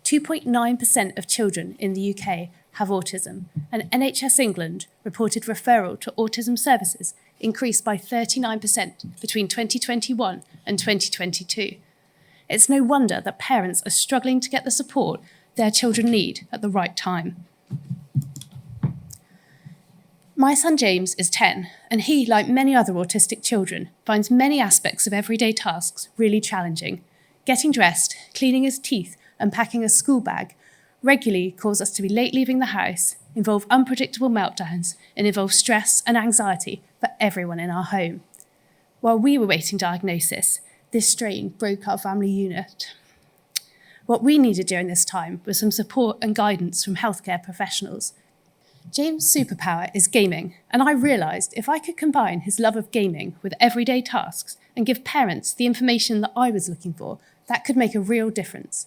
2.9% of children in the UK have autism, and NHS England reported referral to autism services increased by 39% between 2021 and 2022. It's no wonder that parents are struggling to get the support their children need at the right time. My son James is 10, and he, like many other autistic children, finds many aspects of everyday tasks really challenging. Getting dressed, cleaning his teeth, and packing a school bag regularly cause us to be late leaving the house, involve unpredictable meltdowns, and involve stress and anxiety for everyone in our home. While we were waiting diagnosis, this strain broke our family unit. What we needed during this time was some support and guidance from healthcare professionals. James' superpower is gaming, and I realised if I could combine his love of gaming with everyday tasks and give parents the information that I was looking for, that could make a real difference.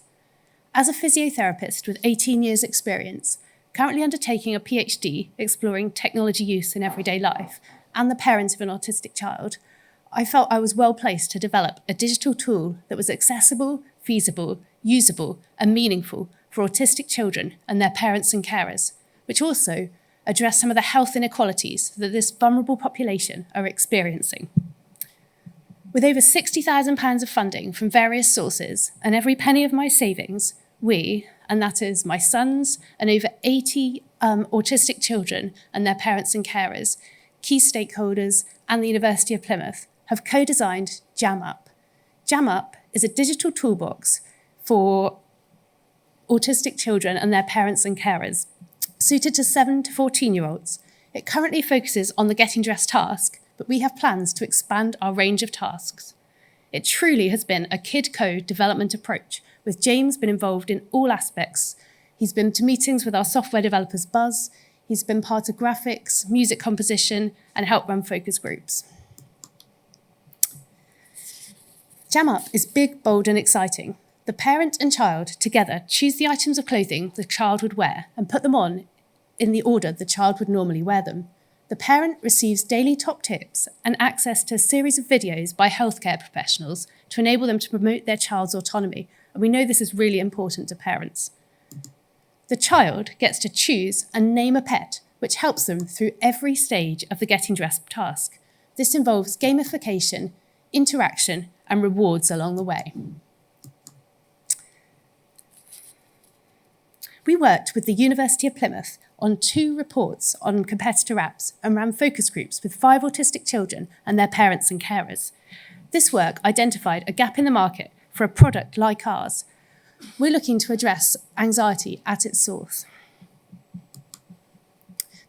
As a physiotherapist with 18 years' experience, currently undertaking a PhD exploring technology use in everyday life, and the parent of an autistic child, I felt I was well placed to develop a digital tool that was accessible, feasible, usable, and meaningful for autistic children and their parents and carers, which also address some of the health inequalities that this vulnerable population are experiencing. With over £60,000 of funding from various sources and every penny of my savings, we, and that is my sons and over 80 autistic children and their parents and carers, key stakeholders, and the University of Plymouth, have co-designed JamUp. JamUp is a digital toolbox for autistic children and their parents and carers. Suited to 7 to 14-year-olds, it currently focuses on the getting dressed task, but we have plans to expand our range of tasks. It truly has been a kid code development approach, with James been involved in all aspects. He's been to meetings with our software developers Buzz, he's been part of graphics, music composition, and helped run focus groups. Jam Up is big, bold, and exciting. The parent and child together choose the items of clothing the child would wear and put them on in the order the child would normally wear them. The parent receives daily top tips and access to a series of videos by healthcare professionals to enable them to promote their child's autonomy, and we know this is really important to parents. The child gets to choose and name a pet, which helps them through every stage of the getting dressed task. This involves gamification, interaction, and rewards along the way. We worked with the University of Plymouth on 2 reports on competitor apps and ran focus groups with 5 autistic children and their parents and carers. This work identified a gap in the market for a product like ours. We're looking to address anxiety at its source.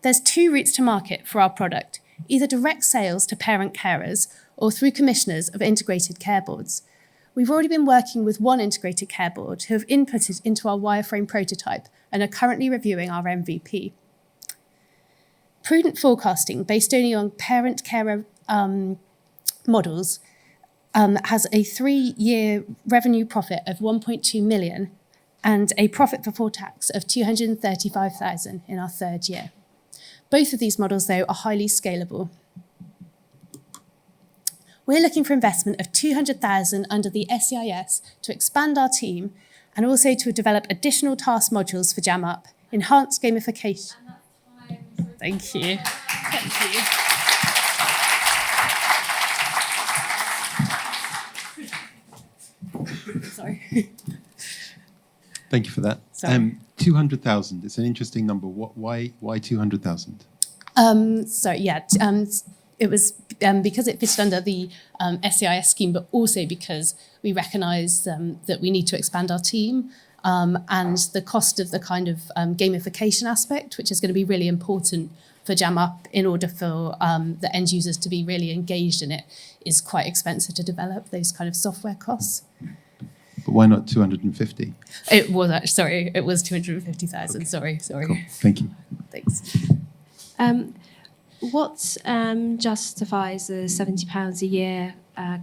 There's 2 routes to market for our product, either direct sales to parent carers or through commissioners of integrated care boards. We've already been working with one integrated care board who have inputted into our wireframe prototype and are currently reviewing our MVP. Prudent forecasting based only on parent carer models has a 3-year revenue profit of 1.2 million and a profit before tax of 235,000 in our 3rd year. Both of these models, though, are highly scalable. We're looking for investment of 200,000 under the SEIS to expand our team and also to develop additional task modules for Jam Up, enhance gamification. Thank you. Thank you. Sorry. Thank you for that. 200,000. It's an interesting number. Why 200,000? It was because it fitted under the SEIS scheme, but also because we recognise that we need to expand our team and the cost of the kind of gamification aspect, which is going to be really important for Jam Up in order for the end users to be really engaged in it, is quite expensive to develop, those kind of software costs. But why not 250? It was 250,000. Okay. Sorry. Cool. Thank you. Thanks. What justifies the £70 a year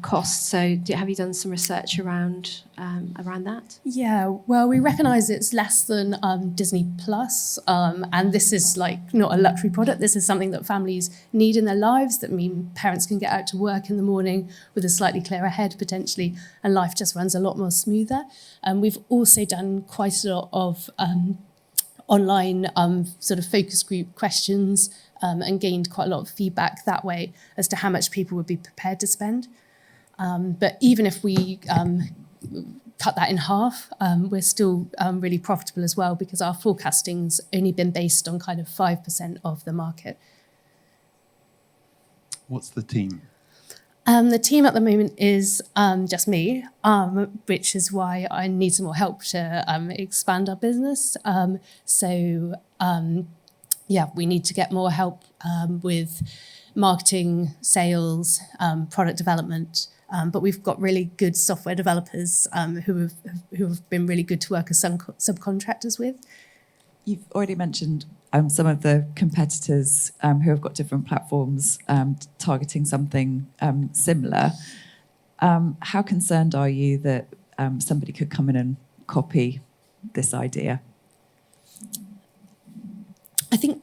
cost? So have you done some research around that? Yeah, well, we recognise it's less than Disney Plus, and this is like not a luxury product. This is something that families need in their lives, that mean parents can get out to work in the morning with a slightly clearer head potentially, and life just runs a lot more smoother. And we've also done quite a lot of online sort of focus group questions and gained quite a lot of feedback that way as to how much people would be prepared to spend. But even if we cut that in half, we're still really profitable as well, because our forecasting's only been based on kind of 5% of the market. What's the team? The team at the moment is just me, which is why I need some more help to expand our business. We need to get more help with marketing, sales, product development. But we've got really good software developers who have been really good to work as subcontractors with. You've already mentioned some of the competitors who have got different platforms targeting something similar. How concerned are you that somebody could come in and copy this idea? I think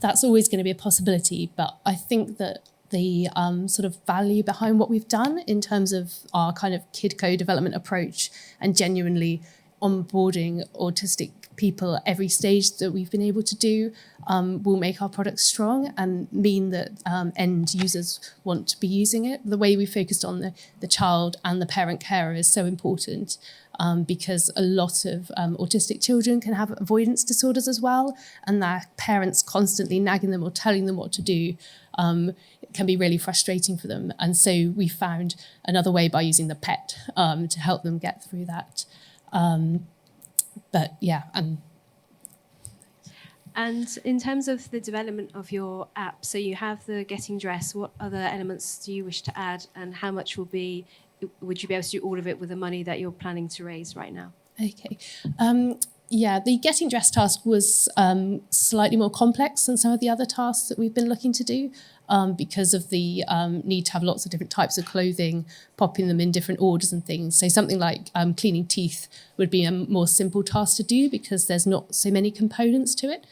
that's always going to be a possibility, but I think that the sort of value behind what we've done in terms of our kind of kid code development approach and genuinely onboarding autistic people at every stage that we've been able to do will make our product strong and mean that end users want to be using it. The way we focused on the child and the parent carer is so important because a lot of autistic children can have avoidance disorders as well, and their parents constantly nagging them or telling them what to do can be really frustrating for them. And so we found another way by using the pet to help them get through that. And in terms of the development of your app, so you have the getting dressed, what other elements do you wish to add, and how much would you be able to do all of it with the money that you're planning to raise right now? Okay. Yeah, the getting dressed task was slightly more complex than some of the other tasks that we've been looking to do because of the need to have lots of different types of clothing, popping them in different orders and things. So something like cleaning teeth would be a more simple task to do because there's not so many components to it.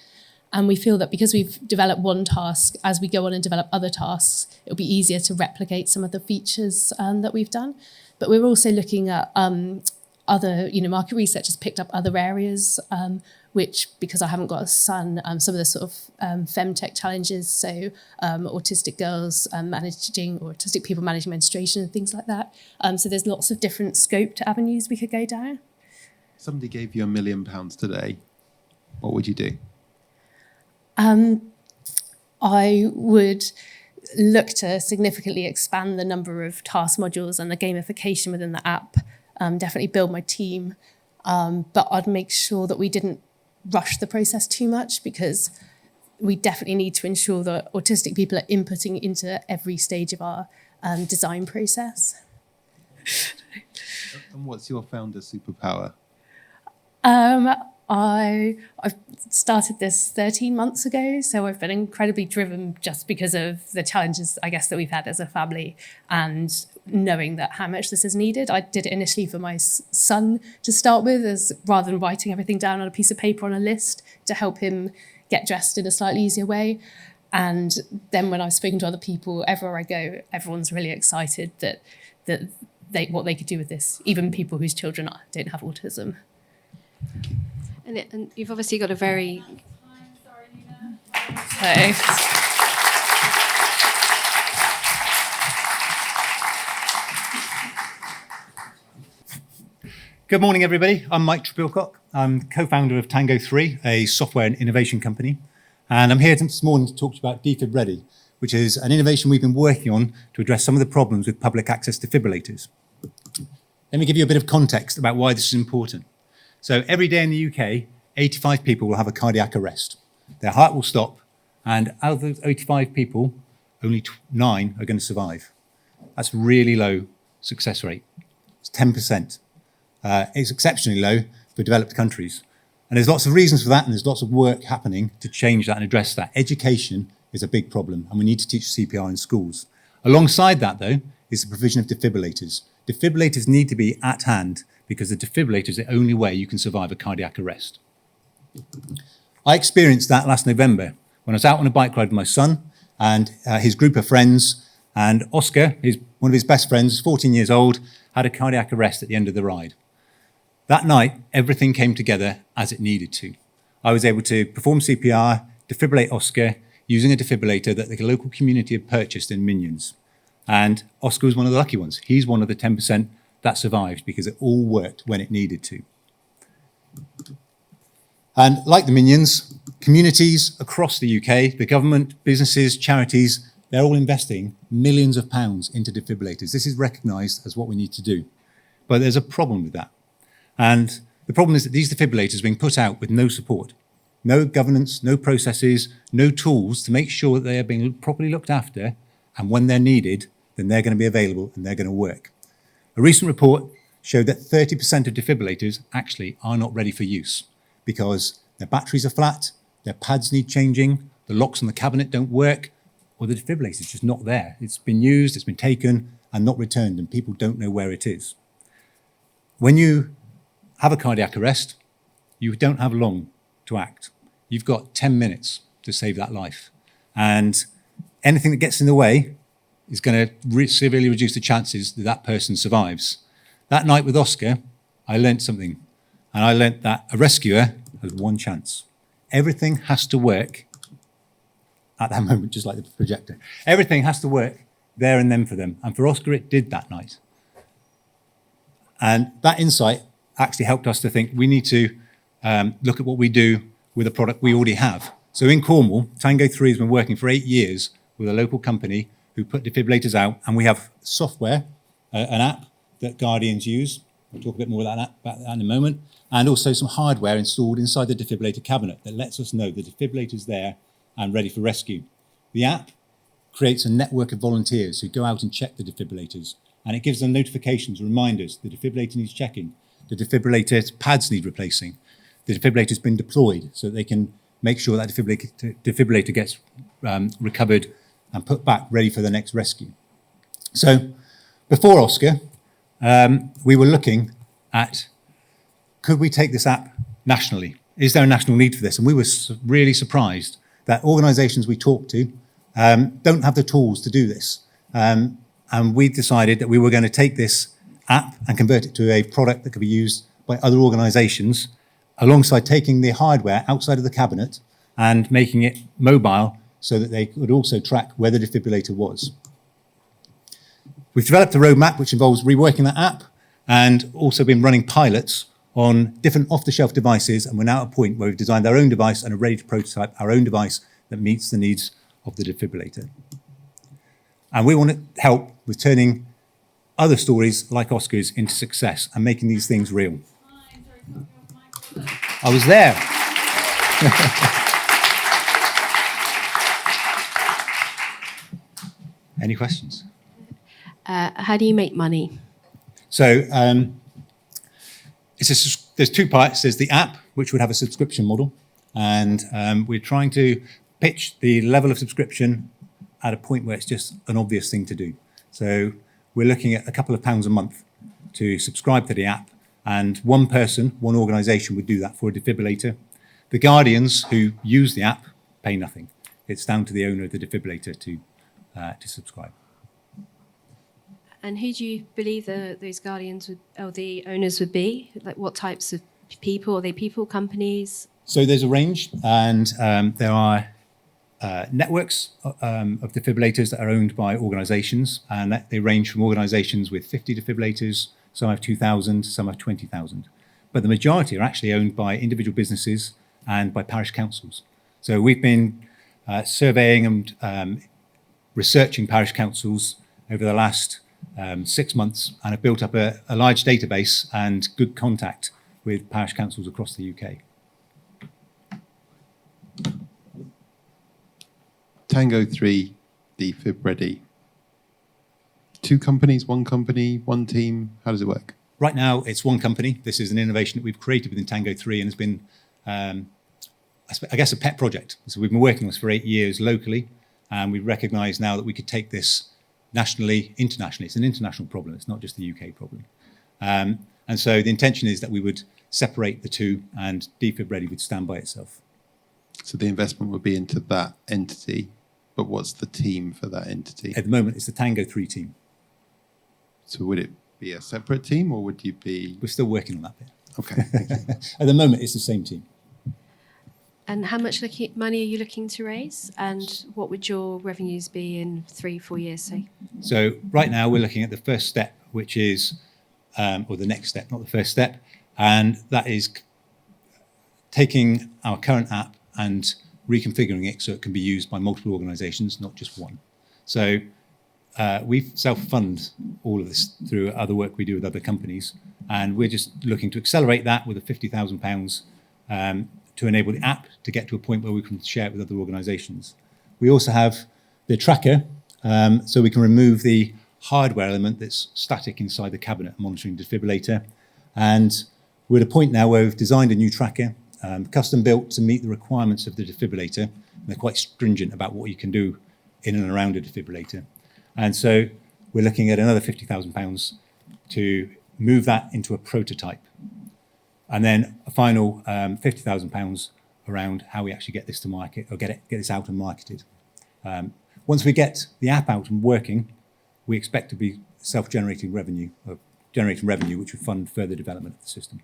And we feel that because we've developed one task, as we go on and develop other tasks, it'll be easier to replicate some of the features that we've done. But we're also looking at other, market research has picked up other areas, which, because I haven't got a son, some of the sort of femtech challenges, so autistic girls managing, or autistic people managing menstruation and things like that. So there's lots of different scope to avenues we could go down. Somebody gave you £1 million today. What would you do? I would look to significantly expand the number of task modules and the gamification within the app. Definitely build my team, but I'd make sure that we didn't rush the process too much, because we definitely need to ensure that autistic people are inputting into every stage of our design process. And what's your founder superpower? I've started this 13 months ago, so I've been incredibly driven just because of the challenges, I guess, that we've had as a family, and knowing that how much this is needed. I did it initially for my son to start with, as rather than writing everything down on a piece of paper on a list, to help him get dressed in a slightly easier way. And then when I've spoken to other people, everywhere I go, everyone's really excited that what they could do with this, even people whose children don't have autism. And you've obviously got a very... Good morning, everybody. I'm Mike Trebilcock. I'm co-founder of Tango3, a software and innovation company. And I'm here this morning to talk to you about Defib Ready, which is an innovation we've been working on to address some of the problems with public access defibrillators. Let me give you a bit of context about why this is important. So every day in the UK, 85 people will have a cardiac arrest. Their heart will stop, and out of those 85 people, only 9 are going to survive. That's really low success rate. It's 10%. It's exceptionally low for developed countries. And there's lots of reasons for that, and there's lots of work happening to change that and address that. Education is a big problem, and we need to teach CPR in schools. Alongside that, though, is the provision of defibrillators. Defibrillators need to be at hand, because the defibrillator is the only way you can survive a cardiac arrest. I experienced that last November when I was out on a bike ride with my son and his group of friends, and Oscar, one of his best friends, 14 years old, had a cardiac arrest at the end of the ride. That night, everything came together as it needed to. I was able to perform CPR, defibrillate Oscar, using a defibrillator that the local community had purchased in Minions. And Oscar was one of the lucky ones. He's one of the 10% that survived because it all worked when it needed to. And like the Minions, communities across the UK, the government, businesses, charities, they're all investing millions of pounds into defibrillators. This is recognised as what we need to do. But there's a problem with that. And the problem is that these defibrillators are being put out with no support, no governance, no processes, no tools to make sure that they are being properly looked after, and when they're needed, then they're going to be available and they're going to work. A recent report showed that 30% of defibrillators actually are not ready for use because their batteries are flat, their pads need changing, the locks on the cabinet don't work, or the defibrillator is just not there. It's been used, it's been taken and not returned, and people don't know where it is. When you have a cardiac arrest, you don't have long to act. You've got 10 minutes to save that life. And anything that gets in the way is going to severely reduce the chances that that person survives. That night with Oscar, I learnt something. And I learnt that a rescuer has one chance. Everything has to work at that moment, just like the projector. Everything has to work there and then for them. And for Oscar, it did that night. And that insight actually helped us to think we need to look at what we do with a product we already have. So in Cornwall, Tango3 has been working for 8 years with a local company who put defibrillators out, and we have software, an app that guardians use, We'll talk a bit more about that in a moment. And also some hardware installed inside the defibrillator cabinet that lets us know the defibrillator is there and ready for rescue. The app creates a network of volunteers who go out and check the defibrillators, and it gives them notifications, reminders, the defibrillator needs checking, the defibrillator's pads need replacing, the defibrillator's been deployed so that they can make sure that defibrillator gets recovered and put back ready for the next rescue. So before Oscar, we were looking at, could we take this app nationally? Is there a national need for this? And we were really surprised that organisations we talked to don't have the tools to do this. And we decided that we were going to take this app and convert it to a product that could be used by other organisations, alongside taking the hardware outside of the cabinet and making it mobile so that they could also track where the defibrillator was. We've developed a roadmap which involves reworking that app and also been running pilots on different off-the-shelf devices, and we're now at a point where we've designed our own device and are ready to prototype our own device that meets the needs of the defibrillator. And we want to help with turning other stories like Oscar's into success and making these things real. I was there. Any questions? How do you make money? So there's two parts. There's the app, which would have a subscription model, and we're trying to pitch the level of subscription at a point where it's just an obvious thing to do. So we're looking at a couple of pounds a month to subscribe to the app, and one person, one organisation would do that for a defibrillator. The guardians who use the app pay nothing. It's down to the owner of the defibrillator to subscribe. And who do you believe those guardians would, or the owners would be? Like what types of people? Are they people, companies? So there's a range, and there are networks of defibrillators that are owned by organisations, and they range from organisations with 50 defibrillators, some have 2,000, some have 20,000. But the majority are actually owned by individual businesses and by parish councils. So we've been surveying and researching parish councils over the last 6 months, and have built up a large database and good contact with parish councils across the UK. Tango 3, defib ready. 2 companies, 1 company, 1 team? How does it work? Right now, it's one company. This is an innovation that we've created within Tango 3 and has been, I guess, a pet project. So we've been working on this for 8 years locally, and we recognise now that we could take this nationally, internationally. It's an international problem. It's not just the UK problem. And so the intention is that we would separate the two, and defib ready would stand by itself. So the investment would be into that entity, but what's the team for that entity? At the moment, it's the Tango 3 team. So would it be a separate team, or would you be... We're still working on that bit. Okay, thank you. At the moment, it's the same team. And how much money are you looking to raise? And what would your revenues be in 3-4 years, say? So right now, we're looking at the first step, which is, or the next step, not the first step, and that is taking our current app and reconfiguring it so it can be used by multiple organisations, not just one. So we self-fund all of this through other work we do with other companies, and we're just looking to accelerate that with a £50,000 to enable the app to get to a point where we can share it with other organisations. We also have the tracker, so we can remove the hardware element that's static inside the cabinet monitoring defibrillator. And we're at a point now where we've designed a new tracker, custom built to meet the requirements of the defibrillator. And they're quite stringent about what you can do in and around a defibrillator. And so we're looking at another £50,000 to move that into a prototype. And then a final £50,000 around how we actually get this to market, or get this out and marketed. Once we get the app out and working, we expect to be self-generating revenue, or generating revenue, which would fund further development of the system.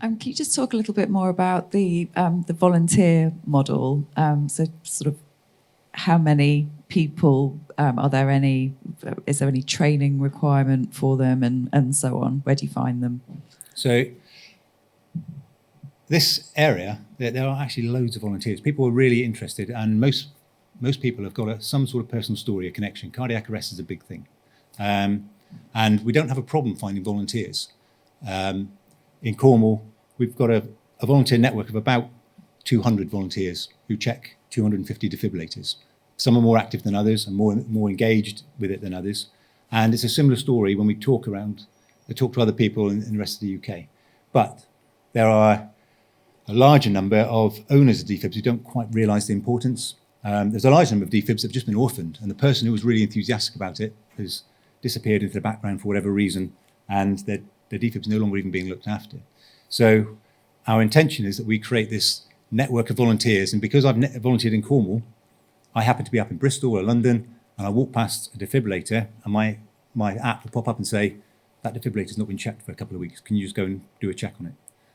Can you just talk a little bit more about the volunteer model? So sort of how many people, is there any training requirement for them, and so on? Where do you find them? So this area, there are actually loads of volunteers. People are really interested, and most people have got some sort of personal story, a connection. Cardiac arrest is a big thing. And we don't have a problem finding volunteers. In Cornwall, we've got a volunteer network of about 200 volunteers who check 250 defibrillators. Some are more active than others and more engaged with it than others. And it's a similar story when we talk to other people in the rest of the UK. But there are a larger number of owners of defibs who don't quite realise the importance. There's a large number of defibs that have just been orphaned, and the person who was really enthusiastic about it has disappeared into the background for whatever reason, and their defib's no longer even being looked after. So our intention is that we create this network of volunteers, and because I've volunteered in Cornwall, I happen to be up in Bristol or London, and I walk past a defibrillator, and my app will pop up and say, that defibrillator's not been checked for a couple of weeks. Can you just go and do a check on it?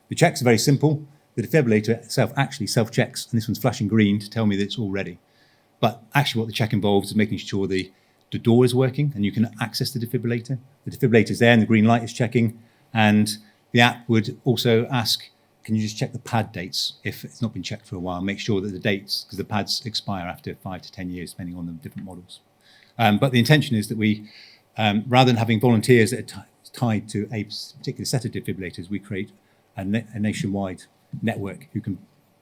The checks are very simple. The defibrillator itself actually self-checks, and this one's flashing green to tell me that it's all ready. But actually what the check involves is making sure the door is working and you can access the defibrillator. The defibrillator's there and the green light is checking, and the app would also ask, can you just check the pad dates if it's not been checked for a while? Make sure that the dates, because the pads expire after 5 to 10 years, depending on the different models. But the intention is that we, rather than having volunteers that are tied to a particular set of defibrillators, we create a nationwide network who can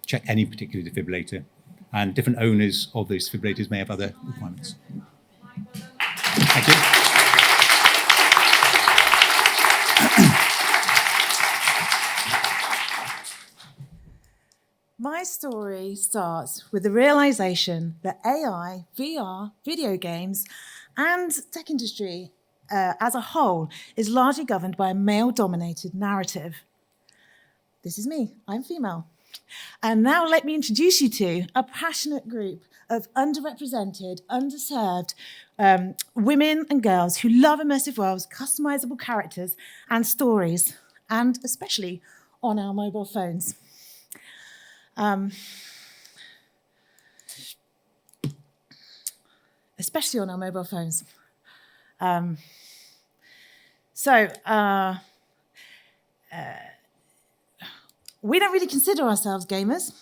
check any particular defibrillator, and different owners of those defibrillators may have other requirements. Thank you. My story starts with the realization that AI, VR, video games, and tech industry as a whole is largely governed by a male-dominated narrative. This is me, I'm female. And now let me introduce you to a passionate group of underrepresented, underserved women and girls who love immersive worlds, customizable characters and stories, and especially on our mobile phones. Especially on our mobile phones. We don't really consider ourselves gamers,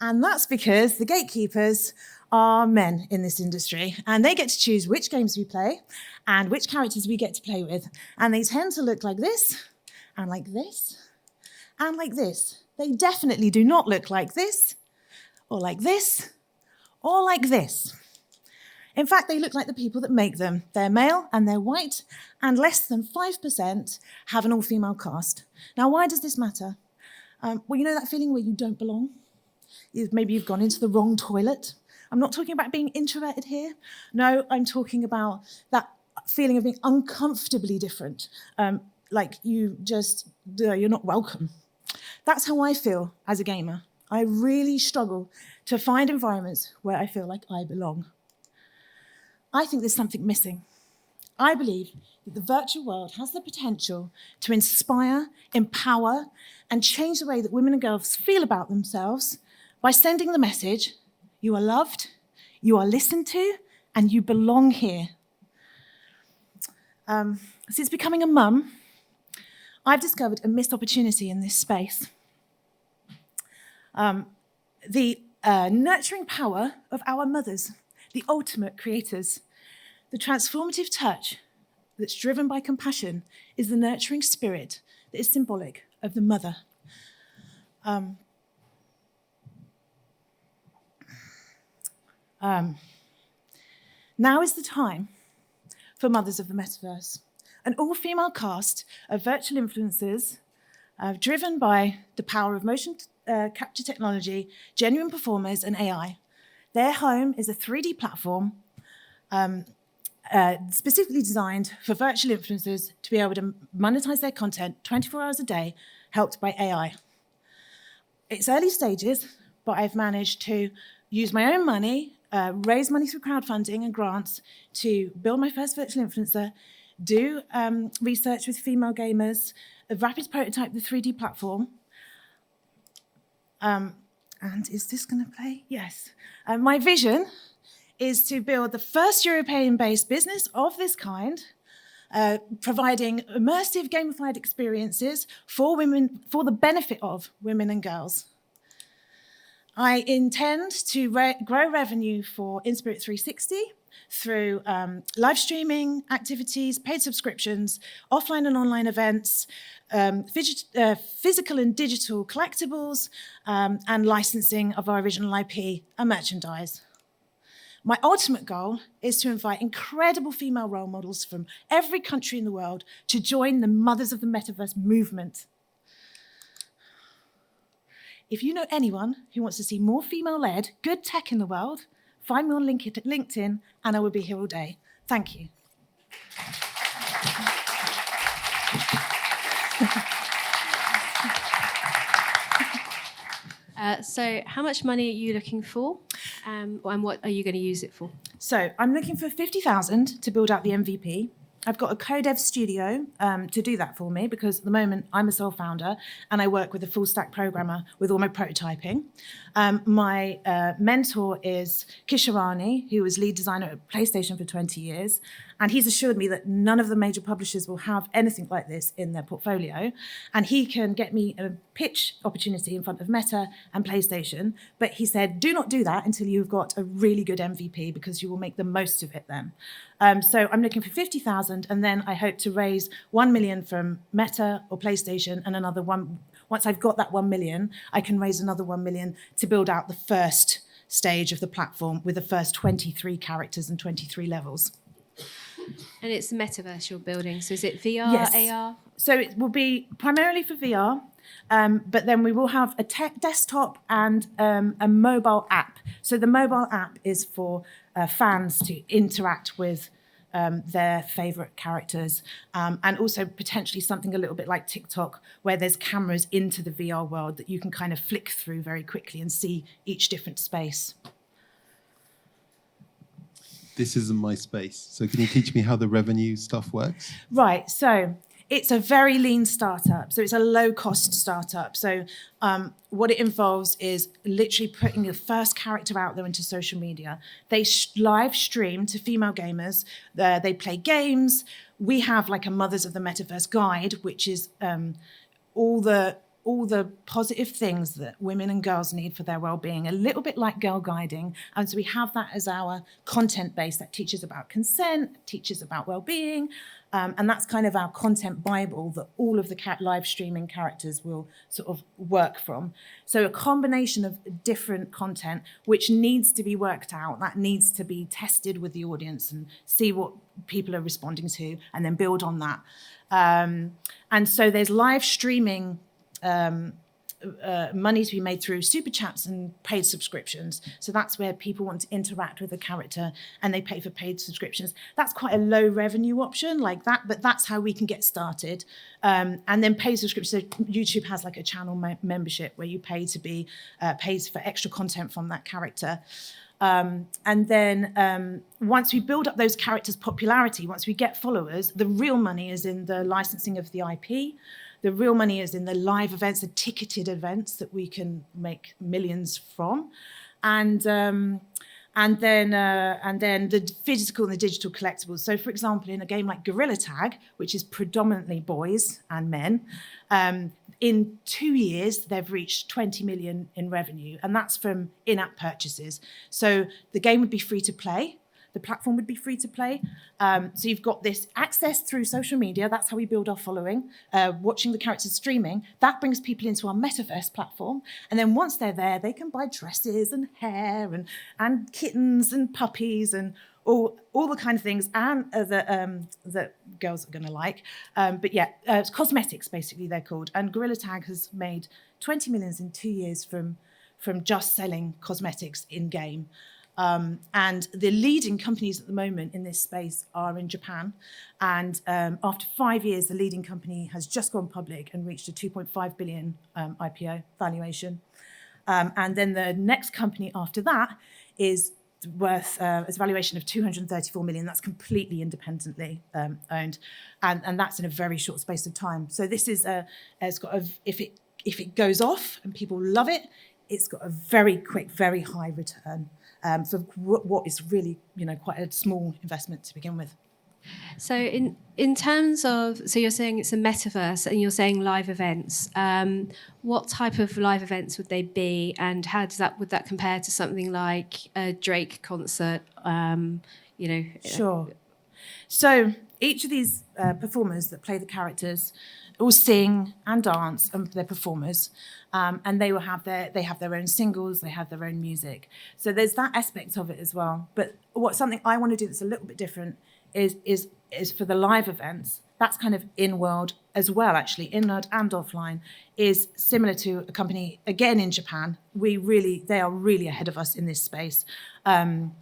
and that's because the gatekeepers are men in this industry, and they get to choose which games we play and which characters we get to play with, and they tend to look like this, and like this, and like this. They definitely do not look like this, or like this, or like this. In fact, they look like the people that make them. They're male and they're white, and less than 5% have an all-female cast. Now, why does this matter? Well, you know that feeling where you don't belong? Maybe you've gone into the wrong toilet. I'm not talking about being introverted here. No, I'm talking about that feeling of being uncomfortably different. Like you're not welcome. That's how I feel as a gamer. I really struggle to find environments where I feel like I belong. I think there's something missing. I believe that the virtual world has the potential to inspire, empower, and change the way that women and girls feel about themselves by sending the message, you are loved, you are listened to, and you belong here. Since becoming a mum, I've discovered a missed opportunity in this space. The nurturing power of our mothers, the ultimate creators. The transformative touch that's driven by compassion is the nurturing spirit that is symbolic of the mother. Now is the time for Mothers of the Metaverse, an all-female cast of virtual influencers driven by the power of motion capture technology, genuine performers, and AI. Their home is a 3D platform specifically designed for virtual influencers to be able to monetize their content 24 hours a day, helped by AI. It's early stages, but I've managed to use my own money, raise money through crowdfunding and grants to build my first virtual influencer, do research with female gamers, rapid prototype the 3D platform. And is this going to play? Yes. My vision is to build the first European-based business of this kind, providing immersive gamified experiences for women, for the benefit of women and girls. I intend to grow revenue for InSpirit 360 through live streaming activities, paid subscriptions, offline and online events, physical and digital collectibles, and licensing of our original IP and merchandise. My ultimate goal is to invite incredible female role models from every country in the world to join the Mothers of the Metaverse movement. If you know anyone who wants to see more female-led, good tech in the world, find me on LinkedIn, and I will be here all day. Thank you. So how much money are you looking for, and what are you going to use it for? So I'm looking for 50,000 to build out the MVP. I've got a co-dev studio to do that for me, because at the moment I'm a sole founder and I work with a full stack programmer with all my prototyping. My mentor is Kisharani, who was lead designer at PlayStation for 20 years. And he's assured me that none of the major publishers will have anything like this in their portfolio. And he can get me a pitch opportunity in front of Meta and PlayStation. But he said, do not do that until you've got a really good MVP, because you will make the most of it then. So I'm looking for 50,000, and then I hope to raise 1 million from Meta or PlayStation, and another one. Once I've got that 1 million, I can raise another 1 million to build out the first stage of the platform with the first 23 characters and 23 levels. And it's the metaverse you're building. So is it VR, Yes. AR? So it will be primarily for VR, but then we will have a tech desktop and a mobile app. So the mobile app is for fans to interact with their favourite characters, and also potentially something a little bit like TikTok, where there's cameras into the VR world that you can kind of flick through very quickly and see each different space. This isn't my space. So can you teach me how the revenue stuff works? Right, so it's a very lean startup. So it's a low-cost startup. So what it involves is literally putting the first character out there into social media. They live stream to female gamers. They play games. We have like a Mothers of the Metaverse guide, which is all the positive things that women and girls need for their well-being, a little bit like girl guiding. And so we have that as our content base that teaches about consent, teaches about well-being, and that's kind of our content Bible that all of the live streaming characters will sort of work from. So a combination of different content which needs to be worked out, that needs to be tested with the audience and see what people are responding to, and then build on that. And so there's live streaming money to be made through super chats and paid subscriptions. So that's where people want to interact with a character and they pay for paid subscriptions. That's quite a low revenue option like that, but that's how we can get started. And then paid subscriptions. So YouTube has like a channel membership where you pay to be paid for extra content from that character. And then once we build up those characters' popularity, once we get followers, the real money is in the licensing of the IP. The real money is in the live events, the ticketed events that we can make millions from, and then the physical and the digital collectibles. So, for example, in a game like Gorilla Tag, which is predominantly boys and men, in 2 years they've reached 20 million in revenue, and that's from in-app purchases. So the game would be free to play. The platform would be free to play. So you've got this access through social media. That's how we build our following. Watching the characters streaming, that brings people into our metaverse platform. And then once they're there, they can buy dresses and hair and kittens and puppies and all the kind of things and that girls are going to like. But yeah, it's cosmetics, basically, they're called. And Gorilla Tag has made 20 million in 2 years from just selling cosmetics in-game. And the leading companies at the moment in this space are in Japan. And after 5 years, the leading company has just gone public and reached a 2.5 billion IPO valuation. And then the next company after that is worth a valuation of 234 million. That's completely independently owned. And that's in a very short space of time. So this is it's got if it goes off and people love it, it's got a very quick, very high return. For what is really, quite a small investment to begin with. So in terms of, so you're saying it's a metaverse and you're saying live events. What type of live events would they be, and how would that compare to something like a Drake concert? you know. Sure. So each of these performers that play the characters all sing and dance, and they're performers, and they have their own singles, they have their own music. So there's that aspect of it as well. But something I want to do that's a little bit different is for the live events. That's kind of in-world as well, actually, in-world and offline, is similar to a company, again, in Japan. They are really ahead of us in this space. And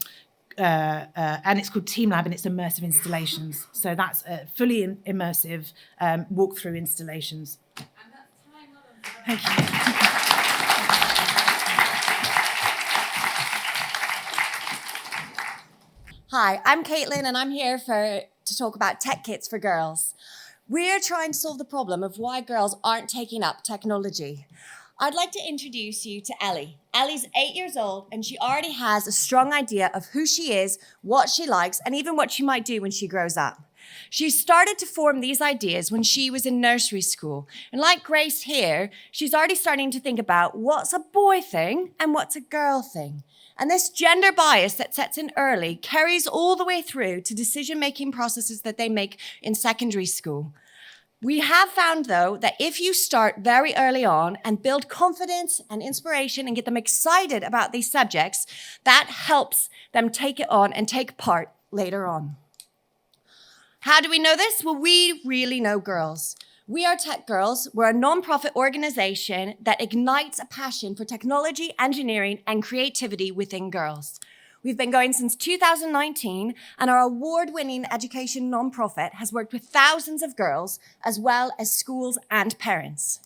it's called Team Lab, and it's immersive installations. So that's fully immersive walkthrough installations. And that's time. Thank you. Hi, I'm Caitlin, and I'm here to talk about tech kits for girls. We're trying to solve the problem of why girls aren't taking up technology. I'd like to introduce you to Ellie. Ellie's 8 years old, and she already has a strong idea of who she is, what she likes, and even what she might do when she grows up. She started to form these ideas when she was in nursery school. And like Grace here, she's already starting to think about what's a boy thing and what's a girl thing. And this gender bias that sets in early carries all the way through to decision-making processes that they make in secondary school. We have found, though, that if you start very early on and build confidence and inspiration and get them excited about these subjects, that helps them take it on and take part later on. How do we know this? Well, we really know girls. We are Tech Girls. We're a non-profit organization that ignites a passion for technology, engineering, and creativity within girls. We've been going since 2019, and our award-winning education non-profit has worked with thousands of girls, as well as schools and parents.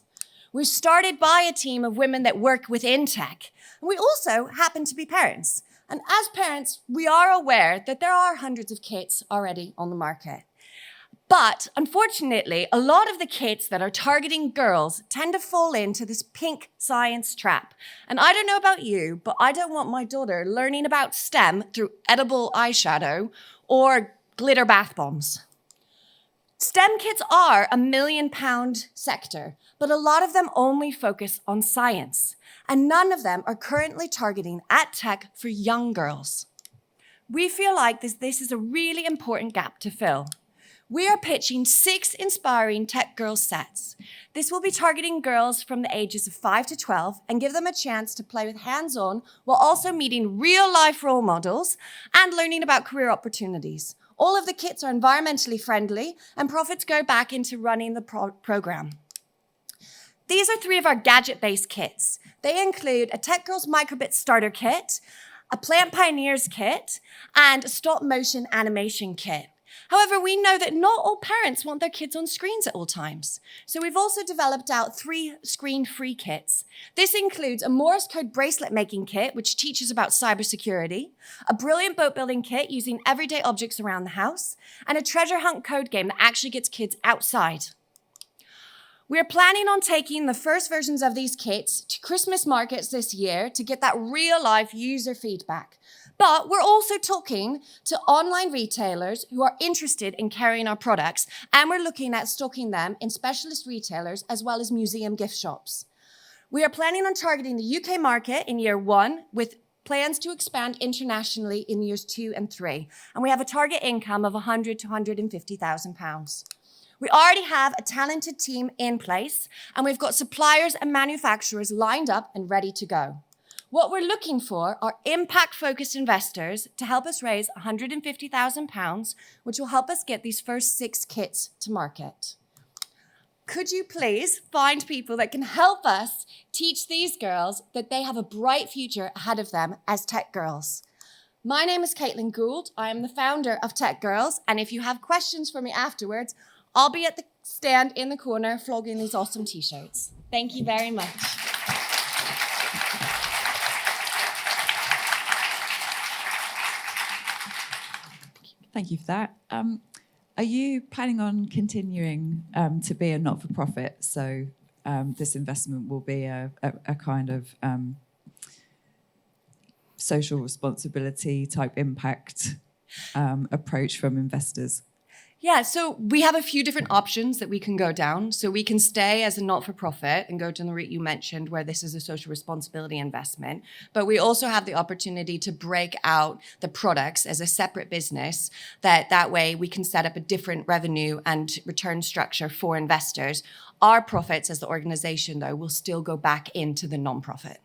We're started by a team of women that work within tech, and we also happen to be parents. And as parents, we are aware that there are hundreds of kits already on the market. But unfortunately, a lot of the kits that are targeting girls tend to fall into this pink science trap. And I don't know about you, but I don't want my daughter learning about STEM through edible eyeshadow or glitter bath bombs. STEM kits are £1 million sector, but a lot of them only focus on science. And none of them are currently targeting at tech for young girls. We feel like this is a really important gap to fill. We are pitching 6 inspiring Tech Girls sets. This will be targeting girls from the ages of 5 to 12 and give them a chance to play with hands-on while also meeting real-life role models and learning about career opportunities. All of the kits are environmentally friendly, and profits go back into running the program. These are 3 of our gadget-based kits. They include a Tech Girls Microbit Starter Kit, a Plant Pioneers Kit, and a stop-motion animation kit. However, we know that not all parents want their kids on screens at all times. So we've also developed out 3 screen-free kits. This includes a Morse code bracelet making kit, which teaches about cybersecurity, a brilliant boat building kit using everyday objects around the house, and a treasure hunt code game that actually gets kids outside. We're planning on taking the first versions of these kits to Christmas markets this year to get that real-life user feedback. But we're also talking to online retailers who are interested in carrying our products, and we're looking at stocking them in specialist retailers as well as museum gift shops. We are planning on targeting the UK market in year 1 with plans to expand internationally in years 2 and 3. And we have a target income of £100,000 to £150,000. We already have a talented team in place, and we've got suppliers and manufacturers lined up and ready to go. What we're looking for are impact-focused investors to help us raise £150,000, which will help us get these first 6 kits to market. Could you please find people that can help us teach these girls that they have a bright future ahead of them as Tech Girls? My name is Caitlin Gould. I am the founder of Tech Girls, and if you have questions for me afterwards, I'll be at the stand in the corner flogging these awesome t-shirts. Thank you very much. Thank you for that. Are you planning on continuing to be a not-for-profit? So this investment will be a kind of social responsibility type impact approach from investors? Yeah, so we have a few different options that we can go down. So we can stay as a not-for-profit and go down the route you mentioned, where this is a social responsibility investment. But we also have the opportunity to break out the products as a separate business. That way we can set up a different revenue and return structure for investors. Our profits as the organization, though, will still go back into the non-profit.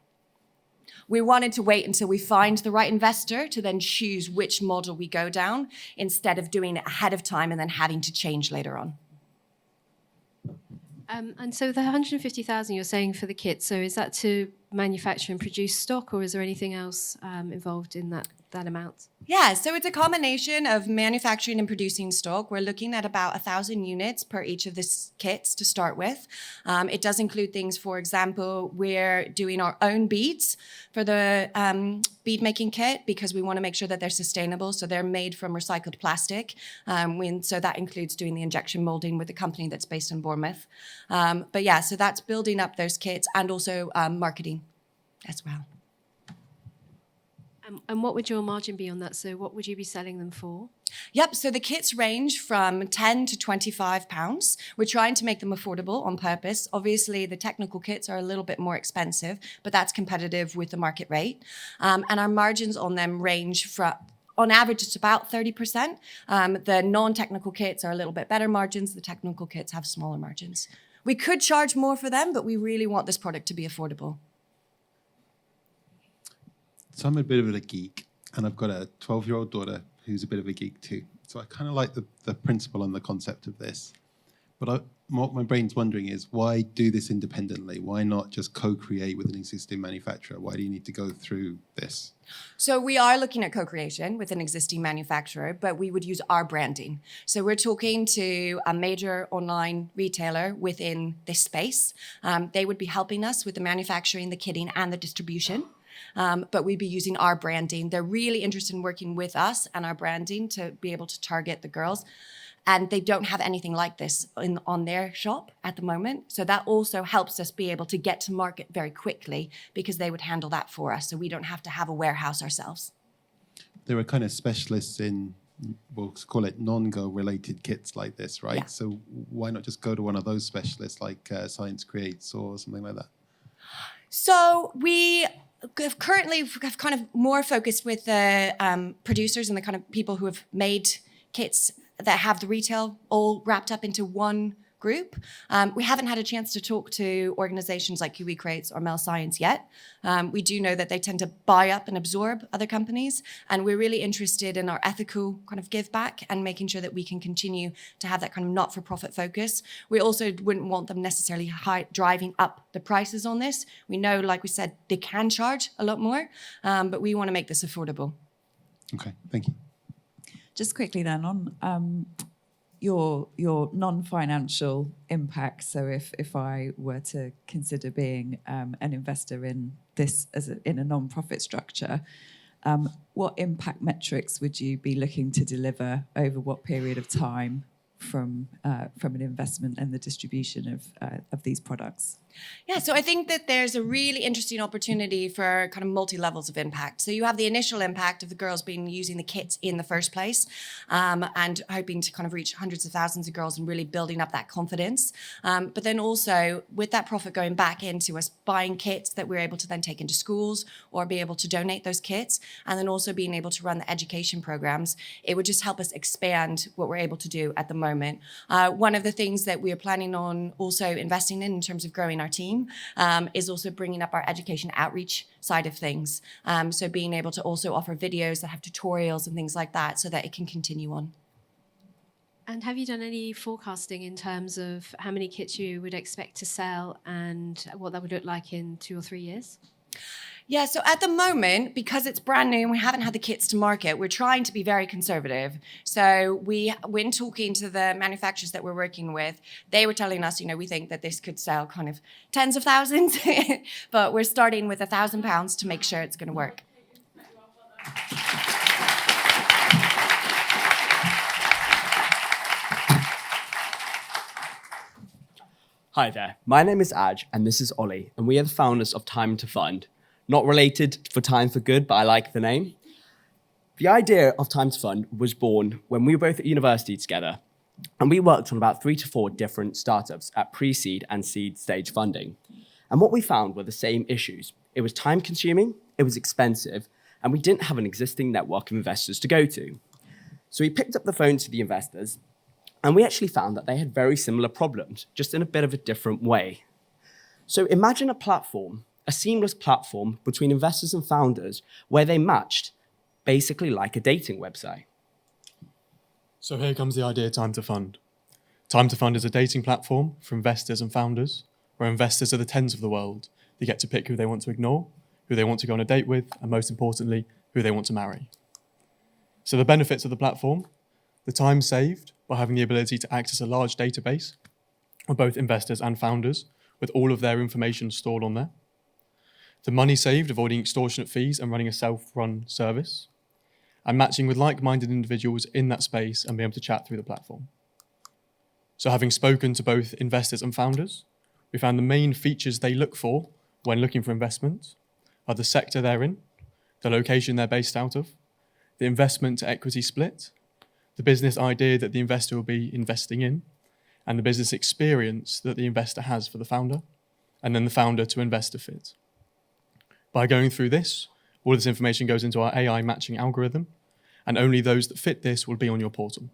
We wanted to wait until we find the right investor to then choose which model we go down, instead of doing it ahead of time and then having to change later on. And so the 150,000 you're saying for the kit, so is that to manufacture and produce stock, or is there anything else involved in that amount? Yeah, so it's a combination of manufacturing and producing stock. We're looking at about 1,000 units per each of these kits to start with. It does include things, for example, we're doing our own beads for the bead making kit, because we want to make sure that they're sustainable. So they're made from recycled plastic. So that includes doing the injection molding with a company that's based in Bournemouth. But yeah, so that's building up those kits and also marketing as well. And what would your margin be on that? So what would you be selling them for? Yep, so the kits range from £10 to £25. We're trying to make them affordable on purpose. Obviously, the technical kits are a little bit more expensive, but that's competitive with the market rate. And our margins on them range from, on average, it's about 30%. The non-technical kits are a little bit better margins. The technical kits have smaller margins. We could charge more for them, but we really want this product to be affordable. So I'm a bit of a geek, and I've got a 12-year-old daughter who's a bit of a geek too. So I kind of like the principle and the concept of this. But what my brain's wondering is, why do this independently? Why not just co-create with an existing manufacturer? Why do you need to go through this? So we are looking at co-creation with an existing manufacturer, but we would use our branding. So we're talking to a major online retailer within this space. They would be helping us with the manufacturing, the kitting, and the distribution. But we'd be using our branding. They're really interested in working with us and our branding to be able to target the girls. And they don't have anything like this on their shop at the moment. So that also helps us be able to get to market very quickly, because they would handle that for us. So we don't have to have a warehouse ourselves. There are kind of specialists in, we'll call it non-girl related kits like this, right? Yeah. So why not just go to one of those specialists like Science Creates or something like that? So we currently have kind of more focused with the producers and the kind of people who have made kits that have the retail all wrapped up into one group. We haven't had a chance to talk to organizations like Kiwi Crates or Mel Science yet. We do know that they tend to buy up and absorb other companies, and we're really interested in our ethical kind of give back and making sure that we can continue to have that kind of not-for-profit focus. We also wouldn't want them necessarily driving up the prices on this. We know, like we said, they can charge a lot more, but we want to make this affordable. Okay, thank you. Just quickly then on your non-financial impact. So if I were to consider being an investor in this in a non-profit structure, what impact metrics would you be looking to deliver over what period of time from an investment and the distribution of these products? Yeah, so I think that there's a really interesting opportunity for kind of multi-levels of impact. So you have the initial impact of the girls being using the kits in the first place, and hoping to kind of reach hundreds of thousands of girls and really building up that confidence. But then also with that profit going back into us buying kits that we're able to then take into schools or be able to donate those kits, and then also being able to run the education programs, it would just help us expand what we're able to do at the moment. One of the things that we are planning on also investing in terms of growing our team is also bringing up our education outreach side of things. So being able to also offer videos that have tutorials and things like that so that it can continue on. And have you done any forecasting in terms of how many kits you would expect to sell and what that would look like in 2 or 3 years? Yeah, so at the moment, because it's brand new and we haven't had the kits to market, we're trying to be very conservative. So when talking to the manufacturers that we're working with, they were telling us, we think that this could sell kind of tens of thousands, but we're starting with £1,000 to make sure it's going to work. Hi there, my name is Aj and this is Ollie, and we are the founders of Time to Fund. Not related for Time for Good, but I like the name. The idea of Time to Fund was born when we were both at university together. And we worked on about 3 to 4 different startups at pre-seed and seed stage funding. And what we found were the same issues. It was time consuming, it was expensive, and we didn't have an existing network of investors to go to. So we picked up the phone to the investors, and we actually found that they had very similar problems, just in a bit of a different way. So imagine a platform, a seamless platform between investors and founders where they matched, basically like a dating website. So here comes the idea Time to Fund. Time to Fund is a dating platform for investors and founders, where investors are the tens of the world. They get to pick who they want to ignore, who they want to go on a date with, and most importantly, who they want to marry. So the benefits of the platform: the time saved by having the ability to access a large database of both investors and founders with all of their information stored on there. The money saved avoiding extortionate fees and running a self-run service, and matching with like-minded individuals in that space and being able to chat through the platform. So having spoken to both investors and founders, we found the main features they look for when looking for investment are the sector they're in, the location they're based out of, the investment to equity split, the business idea that the investor will be investing in, and the business experience that the investor has for the founder, and then the founder to investor fit. By going through this, all this information goes into our AI matching algorithm, and only those that fit this will be on your portal.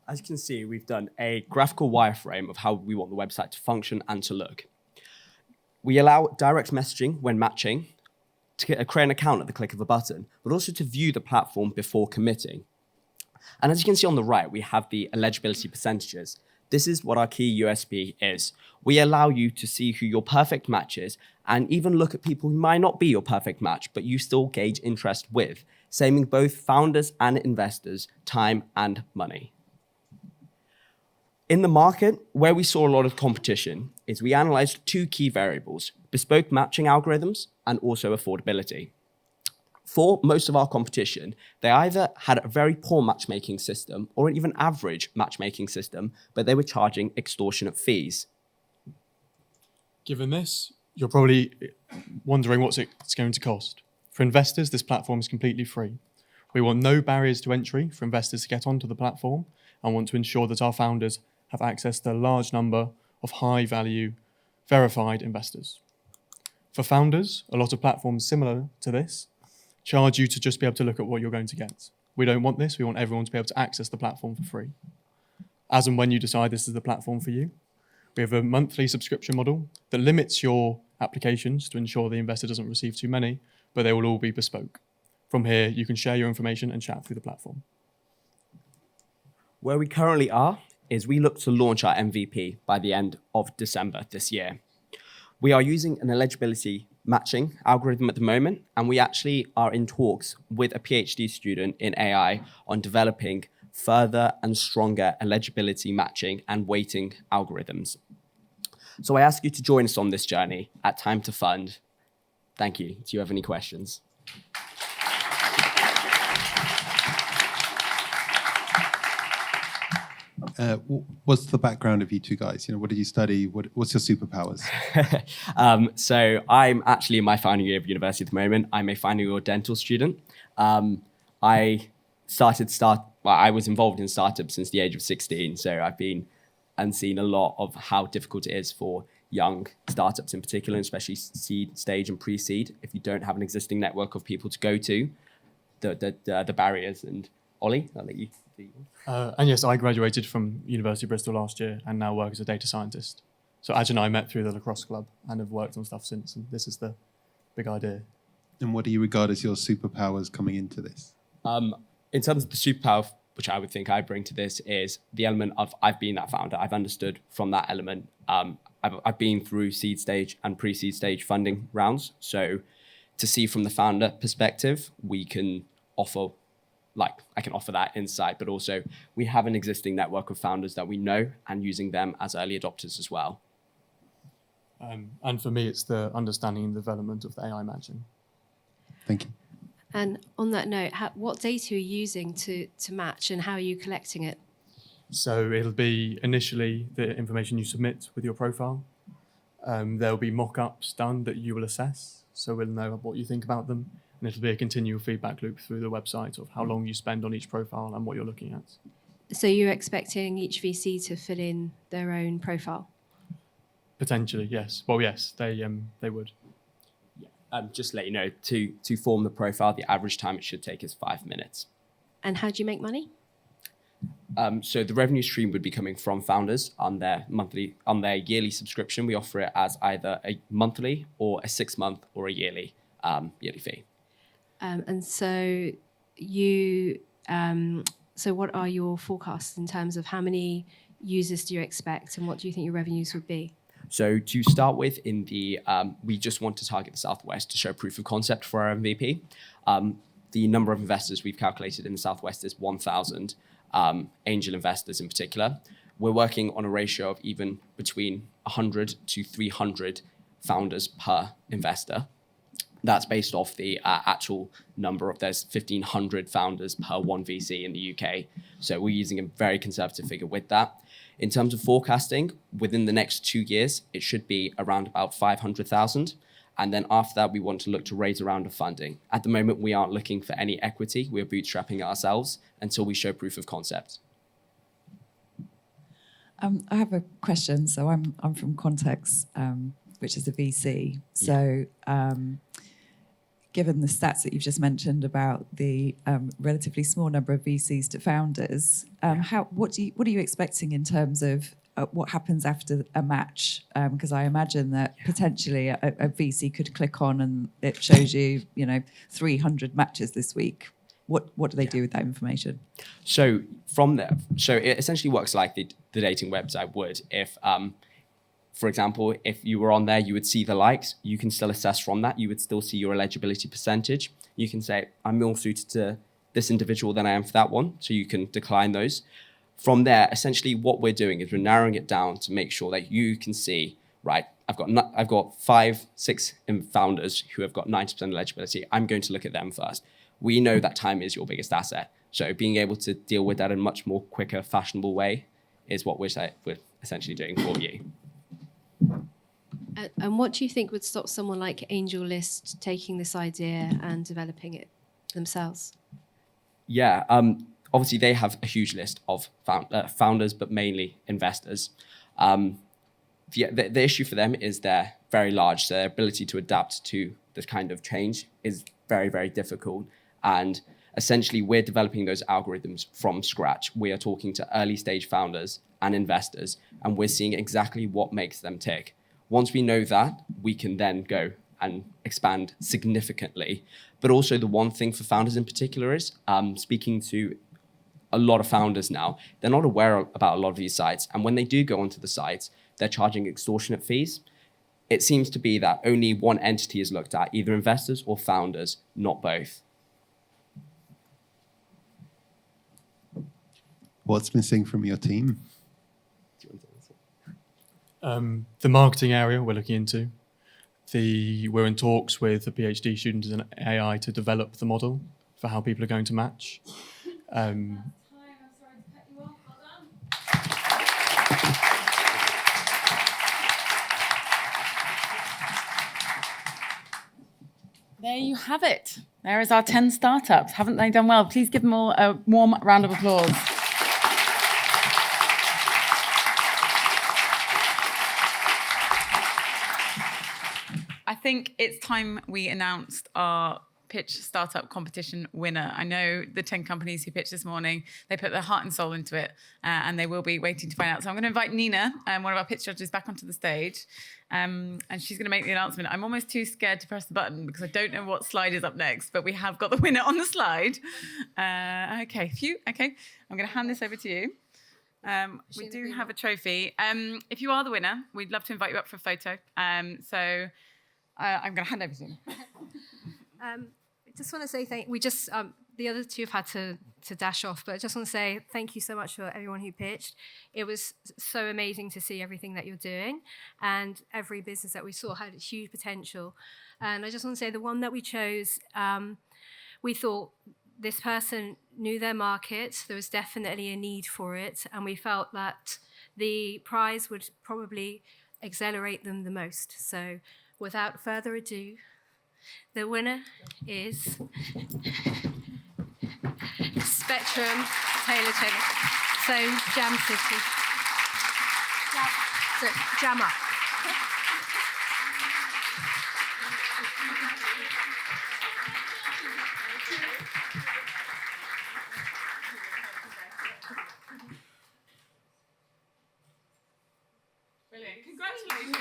As you can see, we've done a graphical wireframe of how we want the website to function and to look. We allow direct messaging when matching, to create an account at the click of a button, but also to view the platform before committing. And as you can see on the right, we have the eligibility percentages. This is what our key USP is. We allow you to see who your perfect match is and even look at people who might not be your perfect match, but you still gauge interest with, saving both founders and investors time and money. In the market, where we saw a lot of competition is we analyzed 2 key variables: bespoke matching algorithms and also affordability. For most of our competition, they either had a very poor matchmaking system or even average matchmaking system, but they were charging extortionate fees. Given this, you're probably wondering what it's going to cost. For investors, this platform is completely free. We want no barriers to entry for investors to get onto the platform and want to ensure that our founders have access to a large number of high-value, verified investors. For founders, a lot of platforms similar to this charge you to just be able to look at what you're going to get. We don't want this. We want everyone to be able to access the platform for free. As and when you decide this is the platform for you, we have a monthly subscription model that limits your applications to ensure the investor doesn't receive too many, but they will all be bespoke. From here, you can share your information and chat through the platform. Where we currently are is we look to launch our MVP by the end of December this year. We are using an eligibility matching algorithm at the moment, and we actually are in talks with a PhD student in AI on developing further and stronger eligibility matching and weighting algorithms. So I ask you to join us on this journey at Time to Fund. Thank you. Do you have any questions? What's the background of you two guys? What did you study? What's your superpowers? So I'm actually in my final year of university at the moment. I'm a final year dental student. I was involved in startups since the age of 16. So I've been and seen a lot of how difficult it is for young startups in particular, especially seed stage and pre-seed. If you don't have an existing network of people to go to, the barriers. And Ollie, I'll let you. And yes, I graduated from University of Bristol last year and now work as a data scientist. So Aj and I met through the lacrosse club and have worked on stuff since, and this is the big idea. And what do you regard as your superpowers coming into this? In terms of the superpower, which I would think I bring to this, is the element of I've been that founder. I've understood from that element. I've been through seed stage and pre-seed stage funding rounds. So to see from the founder perspective, we can offer I can offer that insight, but also we have an existing network of founders that we know and using them as early adopters as well. And for me, it's the understanding and development of the AI matching. Thank you. And on that note, what data are you using to match and how are you collecting it? So it'll be initially the information you submit with your profile. There'll be mock-ups done that you will assess, so we'll know what you think about them. And it'll be a continual feedback loop through the website of how long you spend on each profile and what you're looking at. So you're expecting each VC to fill in their own profile? Potentially, yes. Well, yes, they would. Just to let you know, to form the profile, the average time it should take is 5 minutes. And how do you make money? So the revenue stream would be coming from founders on their yearly subscription. We offer it as either a monthly or a 6-month or a yearly fee. And so so what are your forecasts in terms of how many users do you expect, and what do you think your revenues would be? So to start with, we just want to target the Southwest to show proof of concept for our MVP. The number of investors we've calculated in the Southwest is 1,000, angel investors in particular. We're working on a ratio of even between 100 to 300 founders per investor. That's based off the actual number of, there's 1,500 founders per one VC in the UK. So we're using a very conservative figure with that. In terms of forecasting, within the next 2 years, it should be around about 500,000. And then after that, we want to look to raise a round of funding. At the moment, we aren't looking for any equity. We're bootstrapping it ourselves until we show proof of concept. I have a question. So I'm from Context, which is a VC. So given the stats that you've just mentioned about the relatively small number of VCs to founders, what are you expecting in terms of what happens after a match? Because I imagine that potentially a VC could click on and it shows you, 300 matches this week. What do they do with that information? So from there, it essentially works like the dating website would. If, for example, if you were on there, you would see the likes. You can still assess from that. You would still see your eligibility percentage. You can say, I'm more suited to this individual than I am for that one. So you can decline those. From there, essentially what we're doing is we're narrowing it down to make sure that you can see, right, I've got 5-6 founders who have got 90% eligibility. I'm going to look at them first. We know that time is your biggest asset. So being able to deal with that in a much more quicker, fashionable way is what we're essentially doing for you. And what do you think would stop someone like AngelList taking this idea and developing it themselves? Yeah, obviously they have a huge list of founders, but mainly investors. The issue for them is they're very large, so their ability to adapt to this kind of change is very, very difficult. And essentially, we're developing those algorithms from scratch. We are talking to early stage founders and investors, and we're seeing exactly what makes them tick. Once we know that, we can then go and expand significantly. But also the one thing for founders in particular is, speaking to a lot of founders now, they're not aware about a lot of these sites. And when they do go onto the sites, they're charging extortionate fees. It seems to be that only one entity is looked at, either investors or founders, not both. What's missing from your team? The marketing area we're looking into. We're in talks with a PhD student in AI to develop the model for how people are going to match. There you have it. There is our 10 startups. Haven't they done well? Please give them all a warm round of applause. I think it's time we announced our pitch startup competition winner. I know the 10 companies who pitched this morning, they put their heart and soul into it, and they will be waiting to find out. So I'm going to invite Nina, one of our pitch judges, back onto the stage, and she's going to make the announcement. I'm almost too scared to press the button because I don't know what slide is up next, but we have got the winner on the slide. Okay, I'm going to hand this over to you. We do have a trophy. If you are the winner, we'd love to invite you up for a photo. So I'm going to hand over to you. I just want to say the other two have had to dash off, but I just want to say thank you so much for everyone who pitched. It was so amazing to see everything that you're doing, and every business that we saw had huge potential. And I just want to say the one that we chose, we thought this person knew their market, there was definitely a need for it, and we felt that the prize would probably accelerate them the most. So without further ado, the winner is Spectrum Taylor Taylor. So Jam City. So Jam Up. Brilliant. Congratulations.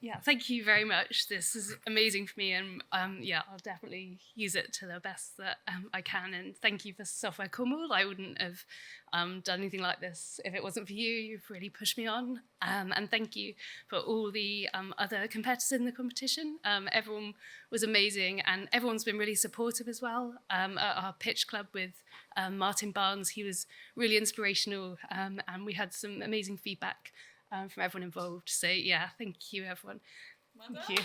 Yeah, thank you very much. This is amazing for me, and yeah, I'll definitely use it to the best that I can. And thank you for Software Cornwall. I wouldn't have done anything like this if it wasn't for you. You've really pushed me on, and thank you for all the other competitors in the competition. Everyone was amazing, and everyone's been really supportive as well. At our pitch club with Martin Barnes, he was really inspirational, and we had some amazing feedback from everyone involved. So yeah, thank you, everyone. Thank you.